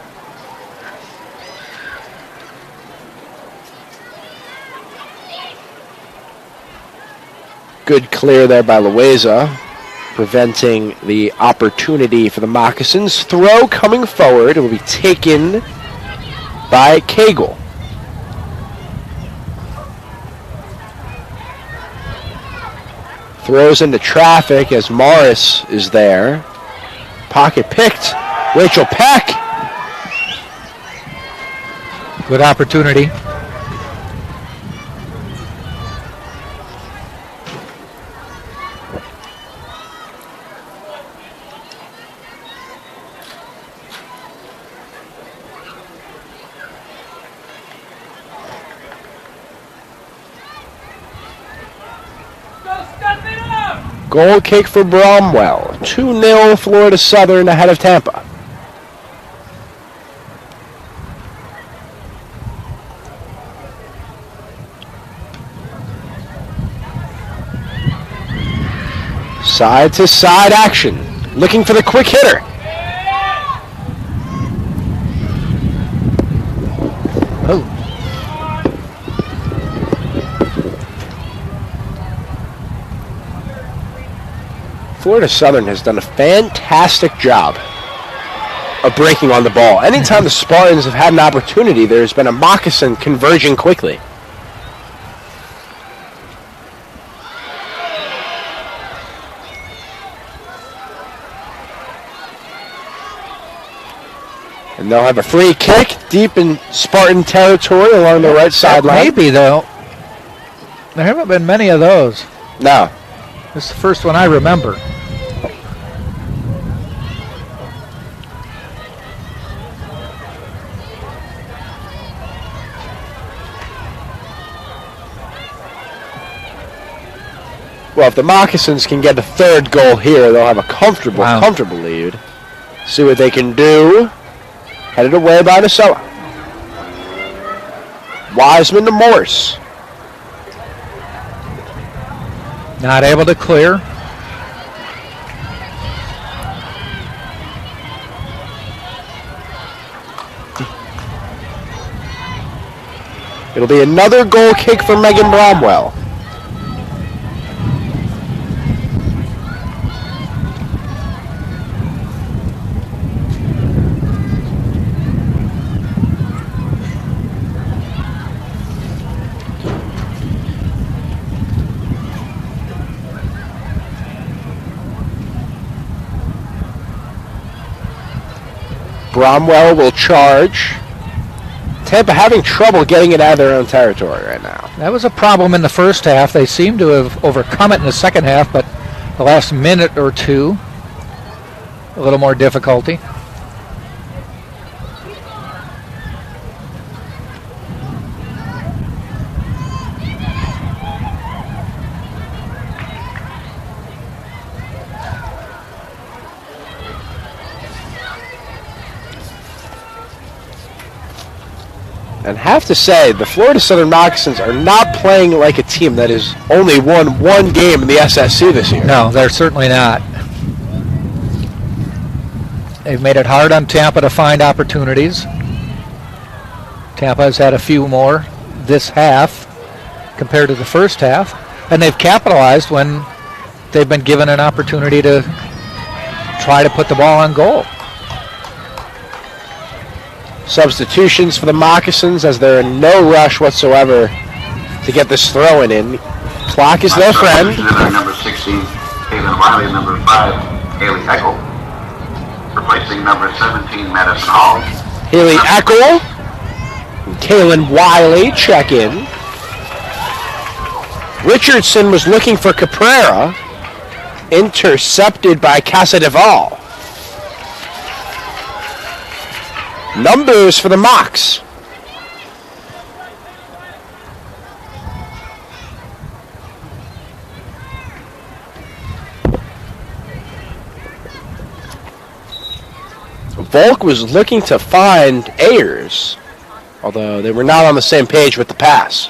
Good clear there by Loaiza, preventing the opportunity for the Moccasins. Throw coming forward. It will be taken by Cagle. Throws into traffic as Morris is there. Pocket picked. Rachel Peck. Good opportunity. Goal kick for Bromwell. 2-0 Florida Southern ahead of Tampa. Side to side action. Looking for the quick hitter. Oh. Florida Southern has done a fantastic job of breaking on the ball. Anytime the Spartans have had an opportunity, there's been a moccasin converging quickly. And they'll have a free kick deep in Spartan territory along the right sideline. Maybe, though. There haven't been many of those. No. This is the first one I remember. Well, if the Moccasins can get a third goal here, they'll have a comfortable lead. See what they can do. Headed away by Nasoa. Wiseman to Morse. Not able to clear. It'll be another goal kick for Megan Bromwell. Bromwell will charge. Tampa having trouble getting it out of their own territory right now. That was a problem in the first half. They seem to have overcome it in the second half, but the last minute or two, a little more difficulty. And have to say, the Florida Southern Moccasins are not playing like a team that has only won one game in the SSC this year. No, they're certainly not. They've made it hard on Tampa to find opportunities. Tampa has had a few more this half. compared to the first half, and they've capitalized when they've been given an opportunity to try to put the ball on goal. Substitutions for the Moccasins as they're in no rush whatsoever to get this throw-in in. Clock is their friend. Number 16, Kaylin Wiley. Number 5, Haley Eckel. Replacing number 17, Madison Hall. Haley Eckel and Kaylin Wiley check in. Richardson was looking for Caprera. Intercepted by Casadeval. Numbers for the Mocs. Volk was looking to find Ayers, although they were not on the same page with the pass.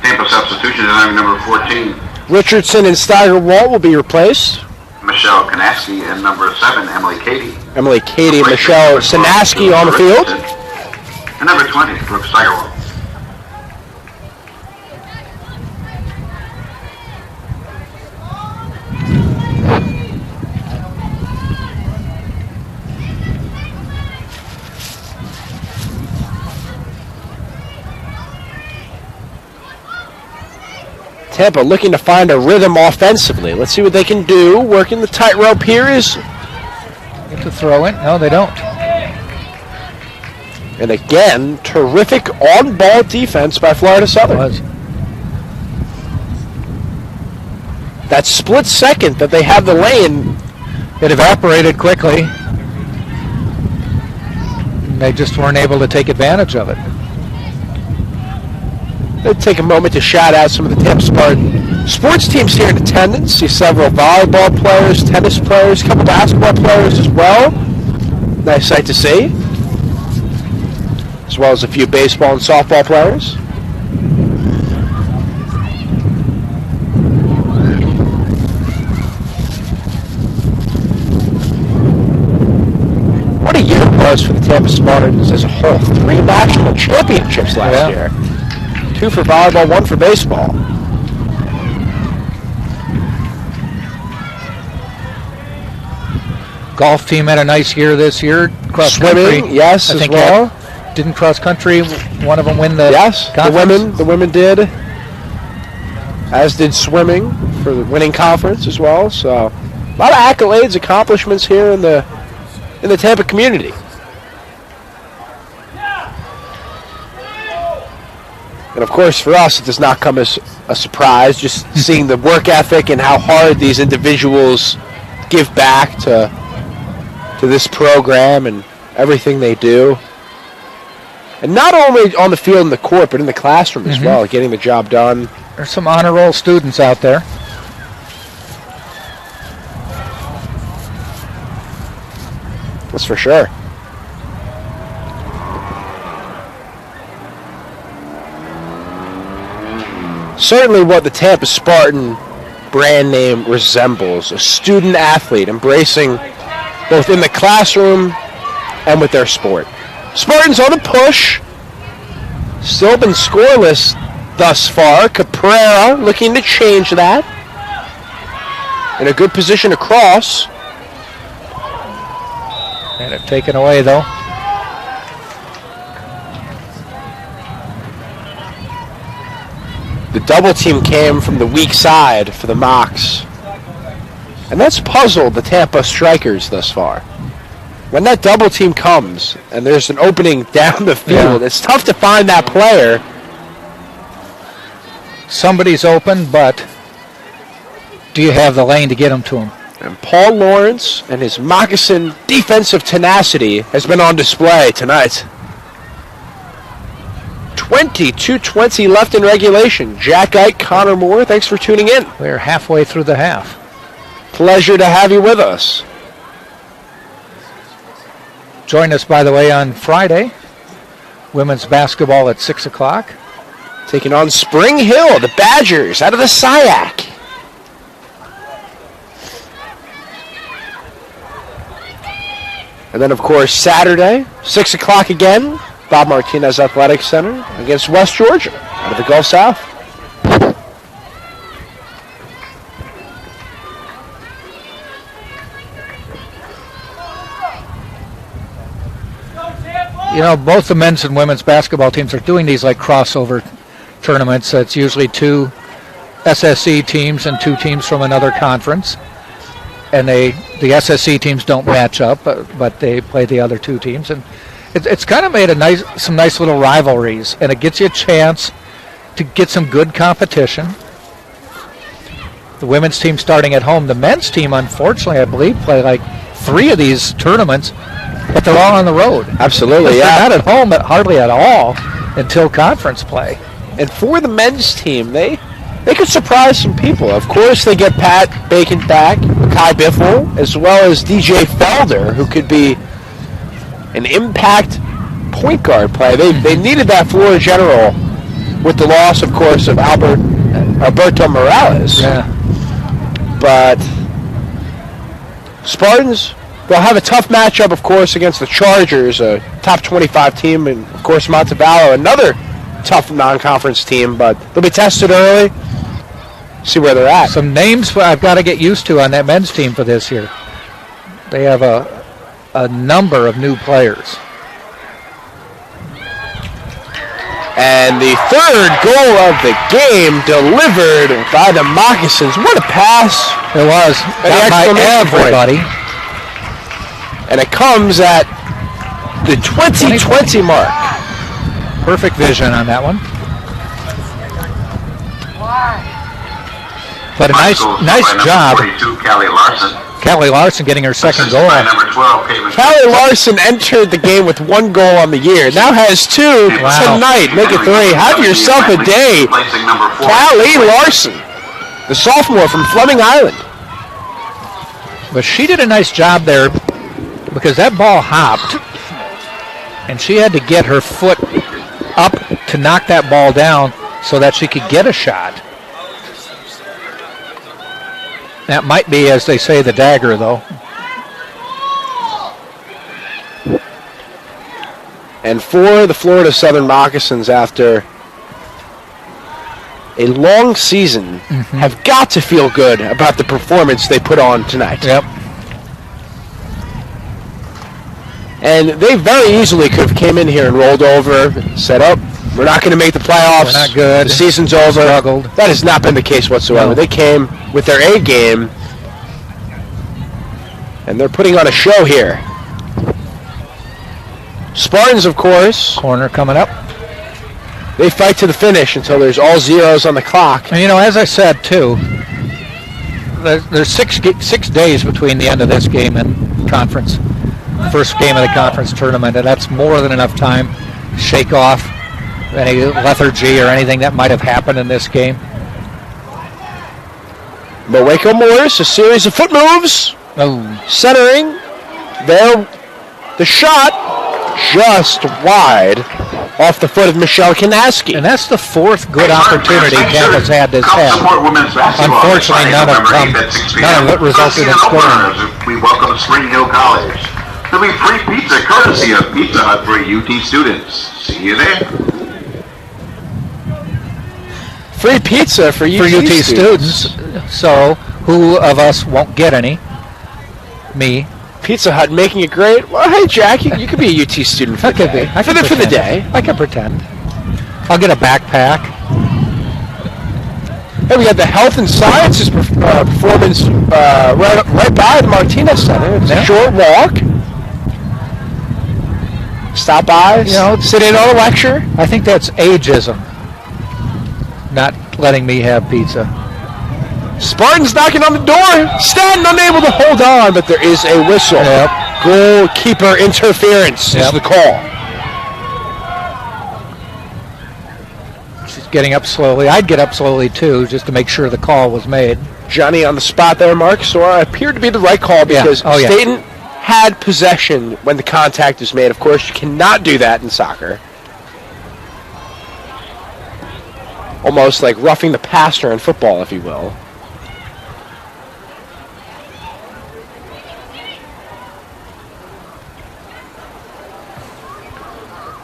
Tampa substitution in number 14. Richardson and Steiger-Walt will be replaced. Michelle Kanaski and number 7, Emily Cady. Emily Cady and Michelle Sinaski on the field. And number 20, Brooke Steigerwalt. Tampa looking to find a rhythm offensively. Let's see what they can do. Working the tightrope here is... Get to throw in. No, they don't. And again, terrific on-ball defense by Florida Southern. That split second that they had the lane, it evaporated quickly. They just weren't able to take advantage of it. Let's take a moment to shout out some of the Tampa Spartan sports teams here in attendance. See several volleyball players, tennis players, a couple basketball players as well. Nice sight to see. As well as a few baseball and softball players. What a year it was for the Tampa Spartans as a whole. 3 national championships last year. 2 for volleyball, 1 for baseball. Golf team had a nice year this year. Cross Swimming, country, yes, I as think well. Didn't cross country one of them win the Yes, conference? the women did. As did swimming for the winning conference as well. So a lot of accolades, accomplishments here in the Tampa community. And of course, for us, it does not come as a surprise, just seeing the work ethic and how hard these individuals give back to this program and everything they do. And not only on the field and the court, but in the classroom as well, getting the job done. There's some honor roll students out there. That's for sure. Certainly what the Tampa Spartan brand name resembles, a student athlete embracing both in the classroom and with their sport. Spartans on the push, still been scoreless thus far. Caprera looking to change that. In a good position across. And it taken away though. The double team came from the weak side for the Mocs. And that's puzzled the Tampa Strikers thus far. When that double team comes and there's an opening down the field, it's tough to find that player. Somebody's open, but do you have the lane to get them to him? And Paul Lawrence and his moccasin defensive tenacity has been on display tonight. 22:20 left in regulation. Jack Ike, Connor Moore, thanks for tuning in. We're halfway through the half. Pleasure to have you with us. Join us, by the way, on Friday. Women's basketball at 6 o'clock. Taking on Spring Hill, the Badgers, out of the SIAC. And then, of course, Saturday, 6 o'clock again, Bob Martinez Athletic Center against West Georgia out of the Gulf South. You know, both the men's and women's basketball teams are doing these like crossover tournaments. It's usually 2 SSC teams and 2 teams from another conference. And the SSC teams don't match up, but they play the other 2 teams. And it's kind of made some nice little rivalries, and it gets you a chance to get some good competition. The women's team starting at home. The men's team, unfortunately, I believe, play like 3 of these tournaments, but they're all on the road. Absolutely, yeah. They're not at home hardly at all until conference play. And for the men's team, they could surprise some people. Of course, they get Pat Bacon back, Kai Biffle, as well as DJ Felder, who could be an impact point guard player. They needed that floor general with the loss, of course, of Alberto Morales. Yeah. But Spartans, they'll have a tough matchup, of course, against the Chargers, a top 25 team, and, of course, Montevallo, another tough non-conference team, but they'll be tested early, see where they're at. Some names I've got to get used to on that men's team for this year. They have a number of new players. And the third goal of the game delivered by the Moccasins. What a pass. It was. Got by everybody. And it comes at the 2020 mark. Perfect vision on that one. But a nice job. 42, Callie Larson. Callie Larson getting her second goal. Number 12, Callie Larson entered the game with 1 goal on the year. Now has 2 tonight. Make it 3. Have yourself a day. Callie Larson, the sophomore from Fleming Island. But she did a nice job there because that ball hopped, and she had to get her foot up to knock that ball down so that she could get a shot. That might be, as they say, the dagger, though. And for the Florida Southern Moccasins, after a long season, have got to feel good about the performance they put on tonight. Yep. And they very easily could have came in here and rolled over, said, "Oh, we're not going to make the playoffs. We're not good. The season's over." Struggled. That has not been the case whatsoever. No. They came with their A game, and they're putting on a show here. Spartans, of course, Corner coming up. they fight to the finish until there's all zeros on the clock. And, you know, as I said, too, there's 6 days between the end of this game and conference. First game of the conference tournament, and that's more than enough time to shake off any lethargy or anything that might have happened in this game. But Waco Morris, a series of foot moves, centering. There, the shot just wide off the foot of Michelle Kanaski. And that's the 4th good opportunity Tampa's had this half. Unfortunately, none of it resulted in scoring. We welcome Spring Hill College. There'll be free pizza courtesy of Pizza Hut for UT students. See you there. Free pizza for UT students. So, who of us won't get any? Me. Pizza Hut making it great. Well, hey, Jack, you could be a UT student for the day. For the day. I can pretend. I'll get a backpack. Hey, we had the Health and Sciences performance right by the Martinez Center. It's a short walk. Stop by, sit in on a lecture. I think that's ageism, not letting me have pizza. Spartans knocking on the door. Stanton unable to hold on, but there is a whistle. Yep. Goalkeeper interference is the call. She's getting up slowly. I'd get up slowly, too, just to make sure the call was made. Johnny on the spot there, Mark. So it appeared to be the right call because Staten had possession when the contact is made. Of course, you cannot do that in soccer. Almost like roughing the passer in football, if you will.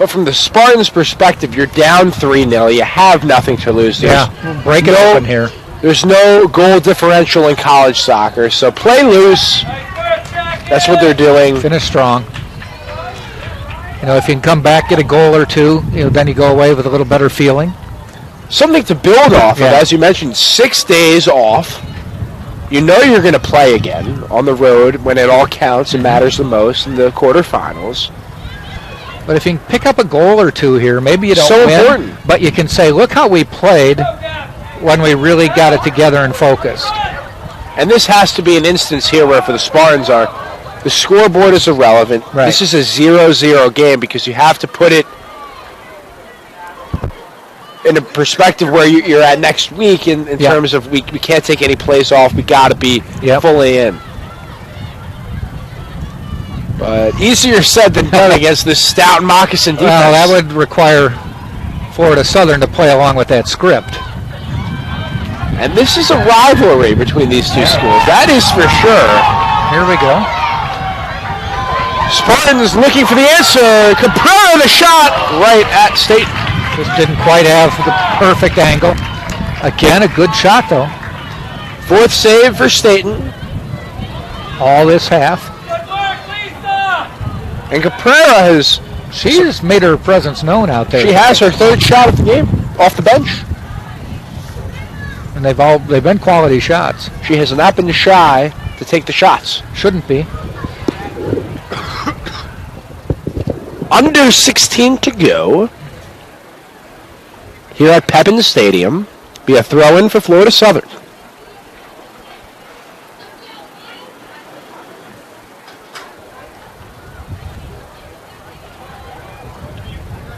But from the Spartans' perspective, you're down 3-0. You have nothing to lose. Yeah, break it open here. There's no goal differential in college soccer, so play loose. That's what they're doing. Finish strong. If you can come back, get a goal or two, then you go away with a little better feeling. Something to build off of. As you mentioned, 6 days off. You know you're going to play again on the road when it all counts and matters the most in the quarterfinals. But if you can pick up a goal or two here, maybe you don't win, important. but you can say, look how we played when we really got it together and focused. And this has to be an instance here where for the Spartans the scoreboard is irrelevant. Right. This is a 0-0 game because you have to put it in a perspective where you're at next week in terms of we can't take any plays off. We got to be fully in. But easier said than done against this stout moccasin defense. Well, that would require Florida Southern to play along with that script. And this is a rivalry between these two schools. That is for sure. Here we go. Spartans looking for the answer. Caprera the shot right at State. Just didn't quite have the perfect angle. Again, a good shot, though. Fourth save for Staten. All this half. And Caprera has... She has made her presence known out there. She has her third shot of the game off the bench. And they've been quality shots. She has not been shy to take the shots. Shouldn't be. Under 16 to go. Here at Pepin Stadium. Be a throw-in for Florida Southern.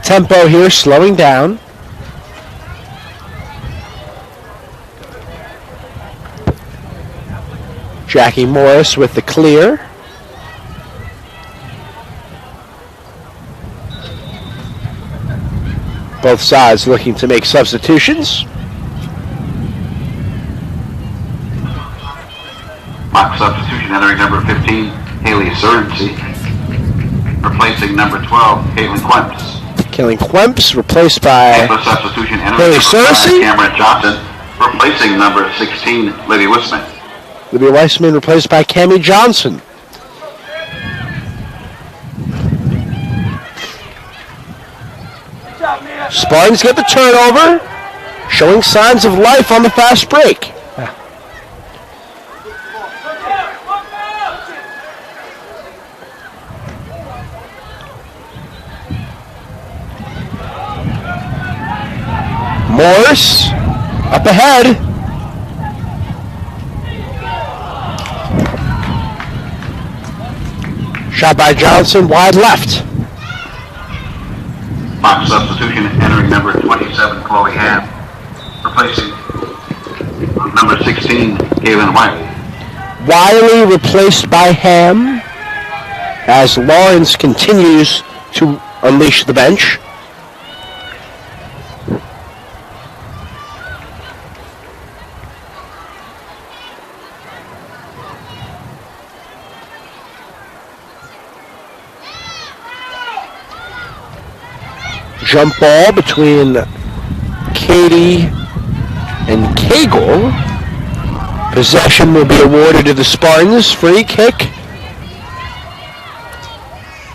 Tempo here slowing down. Jackie Morris with the clear. Both sides looking to make substitutions. Mock substitution entering number 15, Haley Surnsey. Replacing number 12, Caitlin Quemps. Caitlin Quemps replaced by Tampa substitution entering Haley number 5, Surnsey. Cameron Johnson. Replacing number 16, Libby Wisman. Libby Weissman replaced by Cammie Johnson. Spartans get the turnover, showing signs of life on the fast break. Morris up ahead. Shot by Johnson, wide left. Mock substitution entering number 27, Chloe Ham. Replacing number 16, Galen Wiley. Wiley replaced by Ham as Lawrence continues to unleash the bench. Jump ball between Katie and Cagle. Possession will be awarded to the Spartans. Free kick.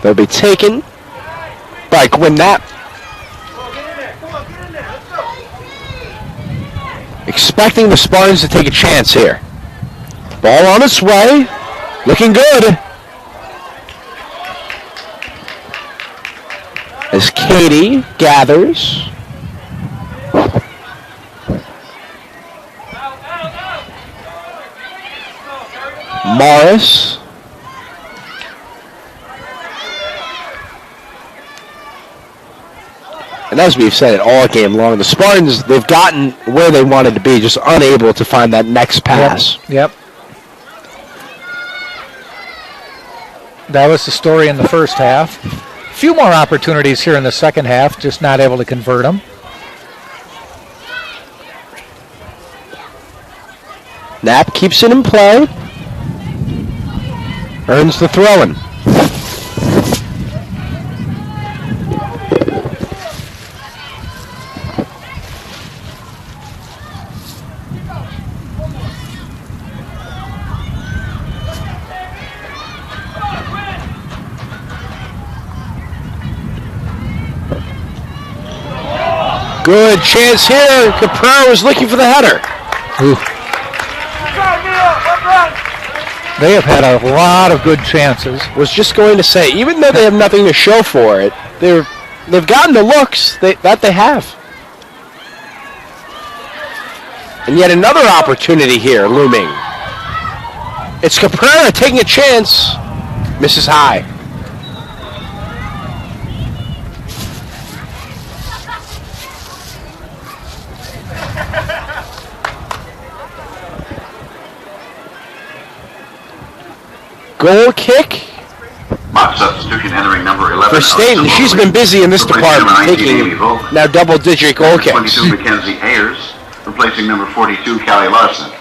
They'll be taken by Gwyn Knapp. Expecting the Spartans to take a chance here. Ball on its way. Looking good. As Katie gathers. Morris. And as we've said it all game long, the Spartans, they've gotten where they wanted to be, just unable to find that next pass. Yep. That was the story in the first half. A few more opportunities here in the second half, just not able to convert them. Knapp keeps it in play. Earns the throw-in. Good chance here. Caprera was looking for the header. Ooh. They have had a lot of good chances. Was just going to say, even though they have nothing to show for it, they've gotten the looks that they have. And yet another opportunity here looming. It's Caprera taking a chance. Misses high. Goal kick Mock substitution entering number 11. for Staten. She's been busy in this department, taking now double-digit goal kicks. 22 Mackenzie Ayers, replacing number 42 Callie Larson.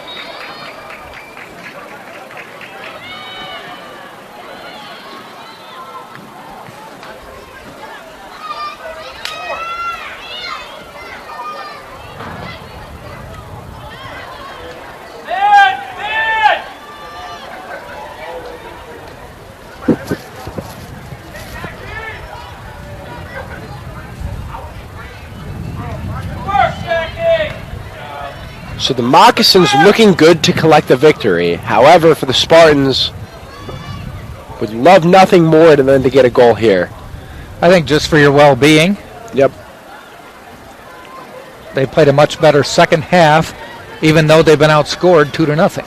So the Moccasins looking good to collect the victory. However, for the Spartans, would love nothing more than to get a goal here. I think just for your well-being. Yep. They played a much better second half, even though they've been outscored 2-0.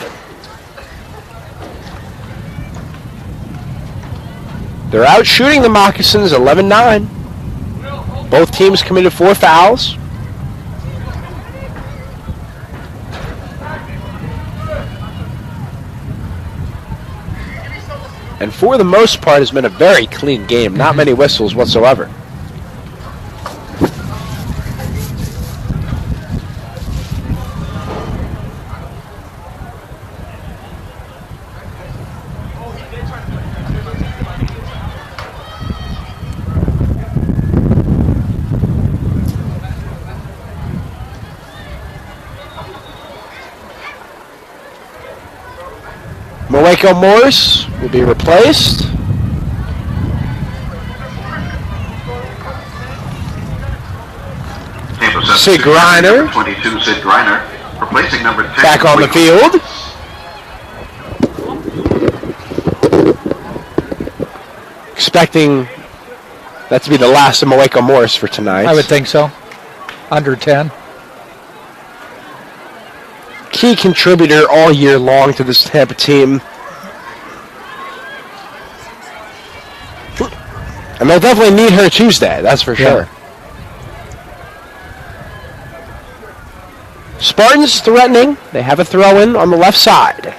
They're out shooting the Moccasins 11-9. Both teams committed 4 fouls. And for the most part, it's been a very clean game. Not many whistles whatsoever. Moeko Morris will be replaced. Sid Griner. 22 Sid Griner, replacing number 10. Back on the field. Expecting that to be the last of Moeko Morris for tonight. I would think so. Under 10. Key contributor all year long to this Tampa team. And they'll definitely need her Tuesday, that's for sure. Spartans threatening. They have a throw-in on the left side.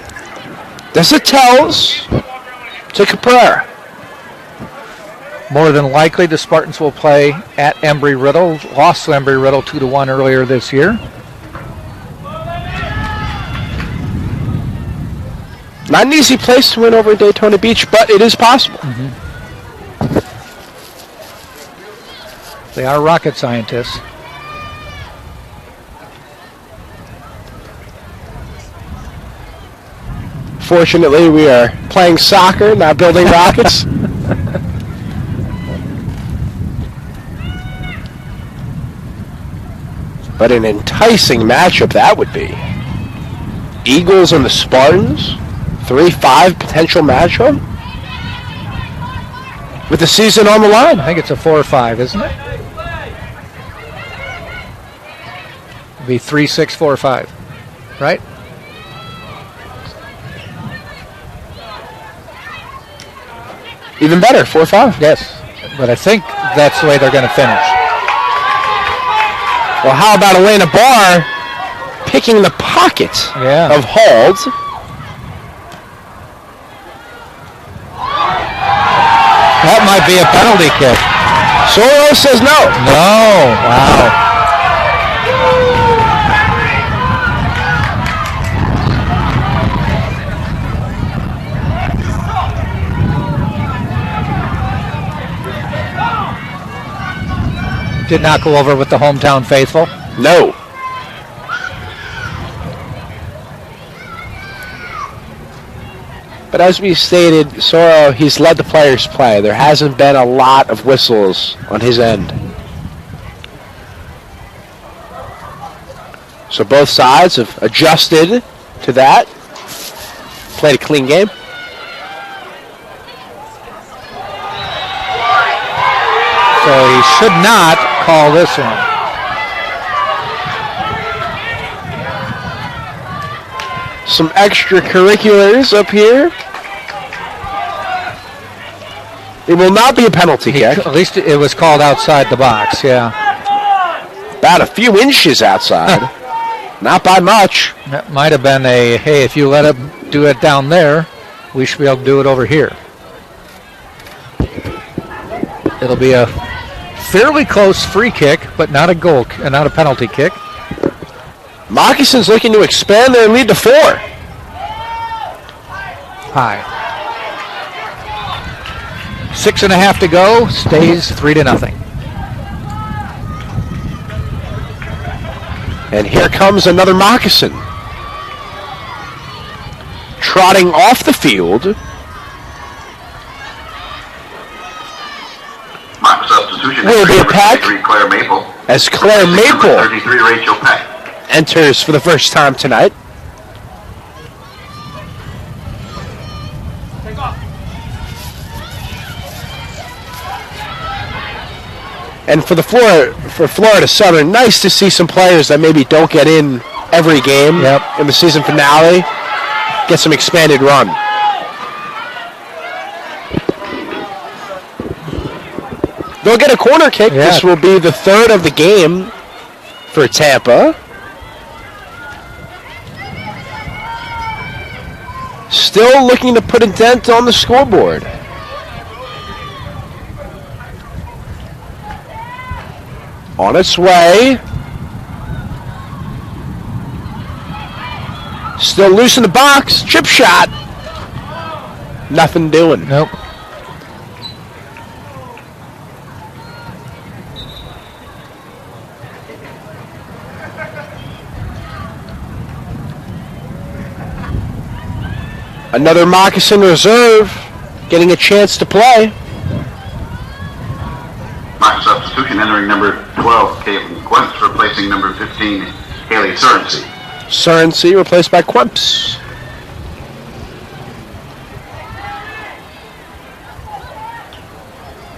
Desitells to Caprera. More than likely, the Spartans will play at Embry-Riddle. Lost to Embry-Riddle 2-1 earlier this year. Not an easy place to win over Daytona Beach, but it is possible. Mm-hmm. They are rocket scientists. Fortunately, we are playing soccer, not building rockets. But an enticing matchup that would be. Eagles and the Spartans. 3-5 potential matchup. With the season on the line. I think it's a 4-5, isn't it? It'd be 3-6, 4-5. Right? Even better, 4-5. Yes. But I think that's the way they're going to finish. Well, how about Elena Barr picking the pocket of Hald? That might be a penalty kick. Soro says no. No. Wow. Did not go over with the hometown faithful. No. But as we stated, Soro, he's let the players play. There hasn't been a lot of whistles on his end. So both sides have adjusted to that. Played a clean game. So he should not call this one. Some extracurriculars up here. It will not be a penalty kick. At least it was called outside the box, yeah. About a few inches outside. Not by much. That might have been a, hey, if you let him do it down there, we should be able to do it over here. It'll be a fairly close free kick, but not a goal, not a penalty kick. Moccasins looking to expand their lead to 4. High. 6.5 to go. Stays 3-0. And here comes another Moccasin. Trotting off the field. Mock substitution. Will be a pack. Claire Maple. As Claire Maple 33, Rachel Peck. enters for the first time tonight. And for Florida Southern, nice to see some players that maybe don't get in every game in the season finale get some expanded run. They'll get a corner kick. Yeah. This will be the 3rd of the game for Tampa. Still looking to put a dent on the scoreboard. On its way. Still loose in the box. Chip shot. Nothing doing. Nope. Another Moccasin reserve getting a chance to play. Mock substitution entering number 12, Caitlin Quentz, replacing number 15, Haley Surnsey. Surnsey replaced by Quemps.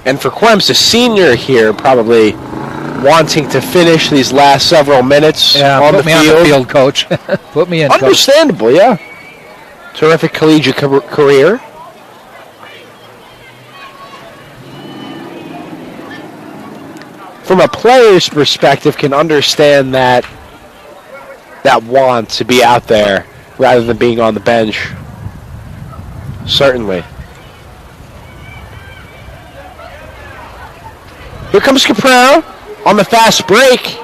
And for Quemps, a senior here, probably wanting to finish these last several minutes on the put me field. on the field, coach. Put me in, coach. Understandable, yeah. Terrific collegiate career. From a player's perspective, can understand that want to be out there rather than being on the bench. Certainly. Here comes Caprell on the fast break.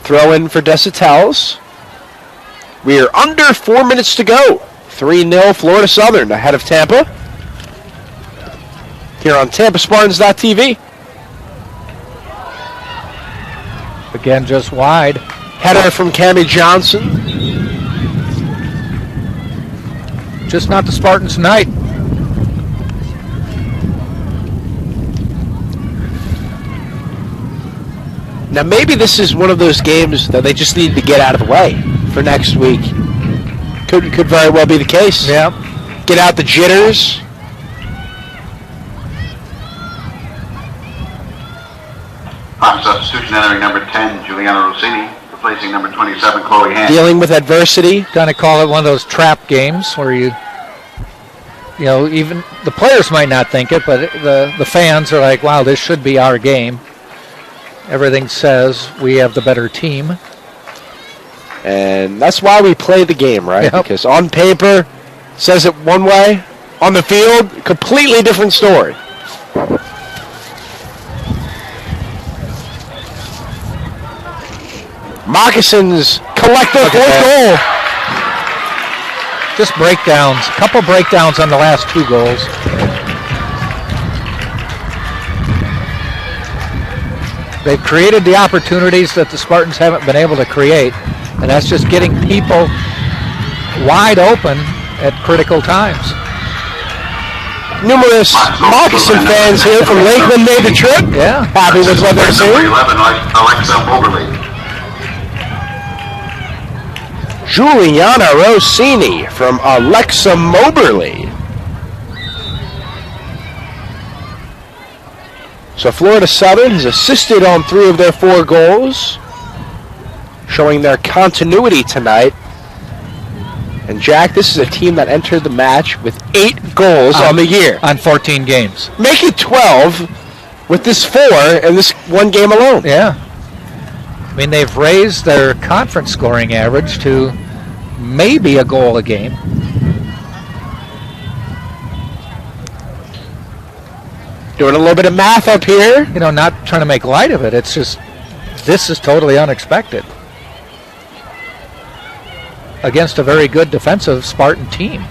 Throw in for Desautel. We are under 4 minutes to go. 3-0 Florida Southern ahead of Tampa. Here on TampaSpartans.tv. Again, just wide. Header from Cammie Johnson. Just not the Spartans tonight. Now maybe this is one of those games that they just need to get out of the way for next week. Could very well be the case. Yeah. Get out the jitters. Mock substitution entering number 10, Juliana Rossini, replacing number 27, Chloe Hand. Dealing with adversity. Kind of call it one of those trap games where you know, even the players might not think it, but the fans are like, wow, this should be our game. Everything says we have the better team. And that's why we play the game, right? Yep. Because on paper, says it one way. On the field, completely different story. Moccasins collect their fourth goal. Just breakdowns. A couple breakdowns on the last 2 goals. They've created the opportunities that the Spartans haven't been able to create, and that's just getting people wide open at critical times. Numerous Moccasin fans here from Lakeland made the trip. Yeah. Happy with what they're seeing. Number 11, Alexa Moberly. Juliana Rossini from Alexa Moberly. So Florida Southern has assisted on 3 of their 4 goals, showing their continuity tonight. And Jack, this is a team that entered the match with 8 goals on the year. On 14 games. Make it 12 with this 4 and this 1 game alone. Yeah. I mean, they've raised their conference scoring average to maybe a goal a game. Doing a little bit of math up here. You know, not trying to make light of it. It's just, this is totally unexpected against a very good defensive Spartan team.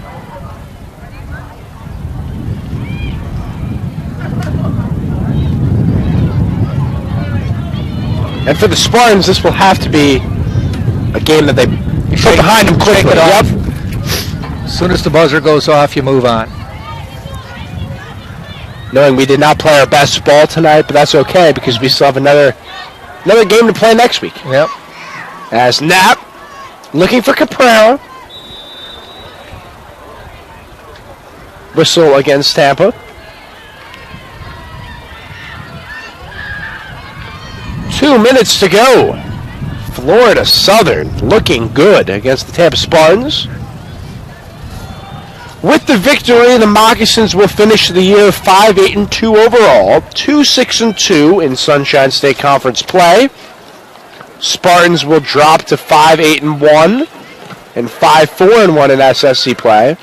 And for the Spartans, this will have to be a game that they put behind them quickly. Shake it off. As soon as the buzzer goes off, you move on. Knowing we did not play our best ball tonight, but that's okay because we still have another game to play next week. Yep. As Knapp looking for Caprera. Whistle against Tampa. 2 minutes to go. Florida Southern looking good against the Tampa Spartans. With the victory, the Moccasins will finish the year 5-8-2 overall, 2-6-2 in Sunshine State Conference play. Spartans will drop to 5-8-1 and 5-4-1 in SSC play.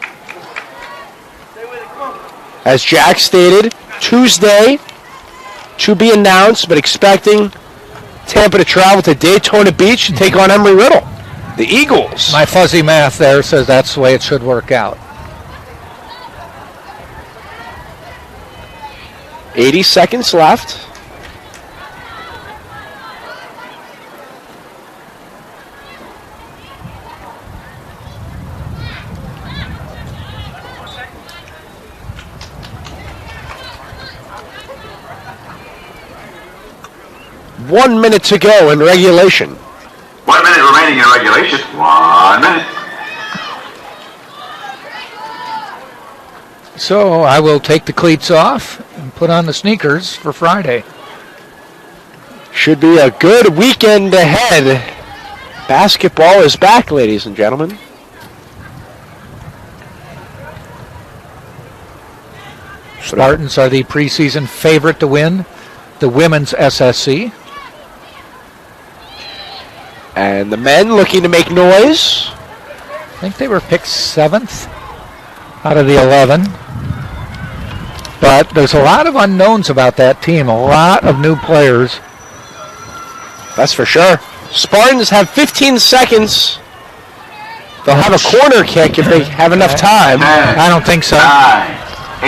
As Jack stated, Tuesday to be announced, but expecting Tampa to travel to Daytona Beach to take on Embry-Riddle, the Eagles. My fuzzy math there says that's the way it should work out. 80 seconds left. One minute to go in regulation. 1 minute remaining in regulation. 1 minute. So I will take the cleats off and put on the sneakers for Friday. Should be a good weekend ahead. Basketball is back, ladies and gentlemen. Spartans are the preseason favorite to win the women's SSC. And the men looking to make noise. I think they were picked 7th out of the 11. But there's a lot of unknowns about that team, a lot of new players. That's for sure. Spartans have 15 seconds. They'll have a corner kick if they have enough time. 10, I don't think so. 9,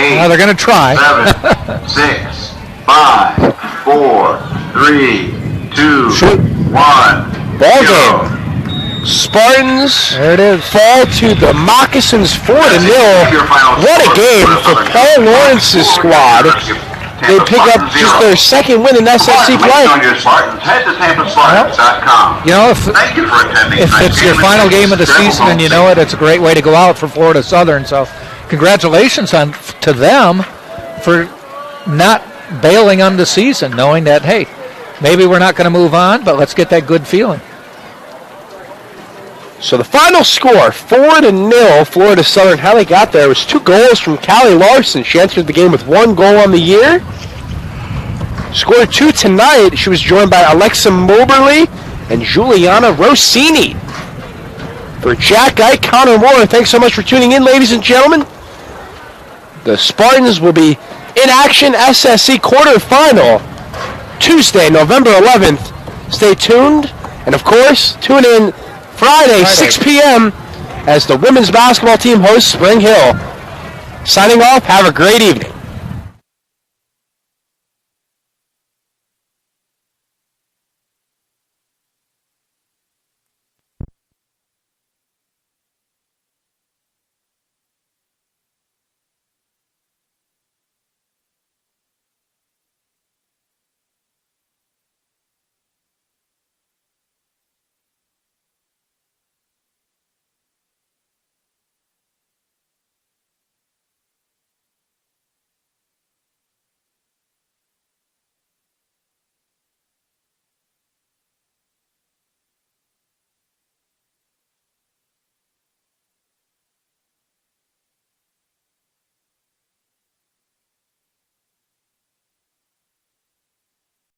8, Well, they're going to try. 7, 6, 5, 4, 3, 2, Shoot. 1. Ball Go. game. Spartans There it is. fall to the Moccasins 4-0. What a game for Paul Lawrence's squad. They pick up just their second win in SSC play. Head to TampaSpartans.com. You know, Thank you for attending. if tonight's it's your game. final game of the Several season and you know it, it's a great way to go out for Florida Southern. So congratulations to them for not bailing on the season, knowing that, hey, maybe we're not going to move on, but let's get that good feeling. So the final score, 4-0, Florida Southern. How they got there was 2 goals from Callie Larson. She entered the game with 1 goal on the year. Scored 2 tonight. She was joined by Alexa Moberly and Juliana Rossini. For Jack Ike, Connor Moore, thanks so much for tuning in, ladies and gentlemen. The Spartans will be in action SSC quarterfinal Tuesday, November 11th. Stay tuned. And, of course, tune in Friday, 6 p.m. as the women's basketball team hosts Spring Hill. Signing off, have a great evening.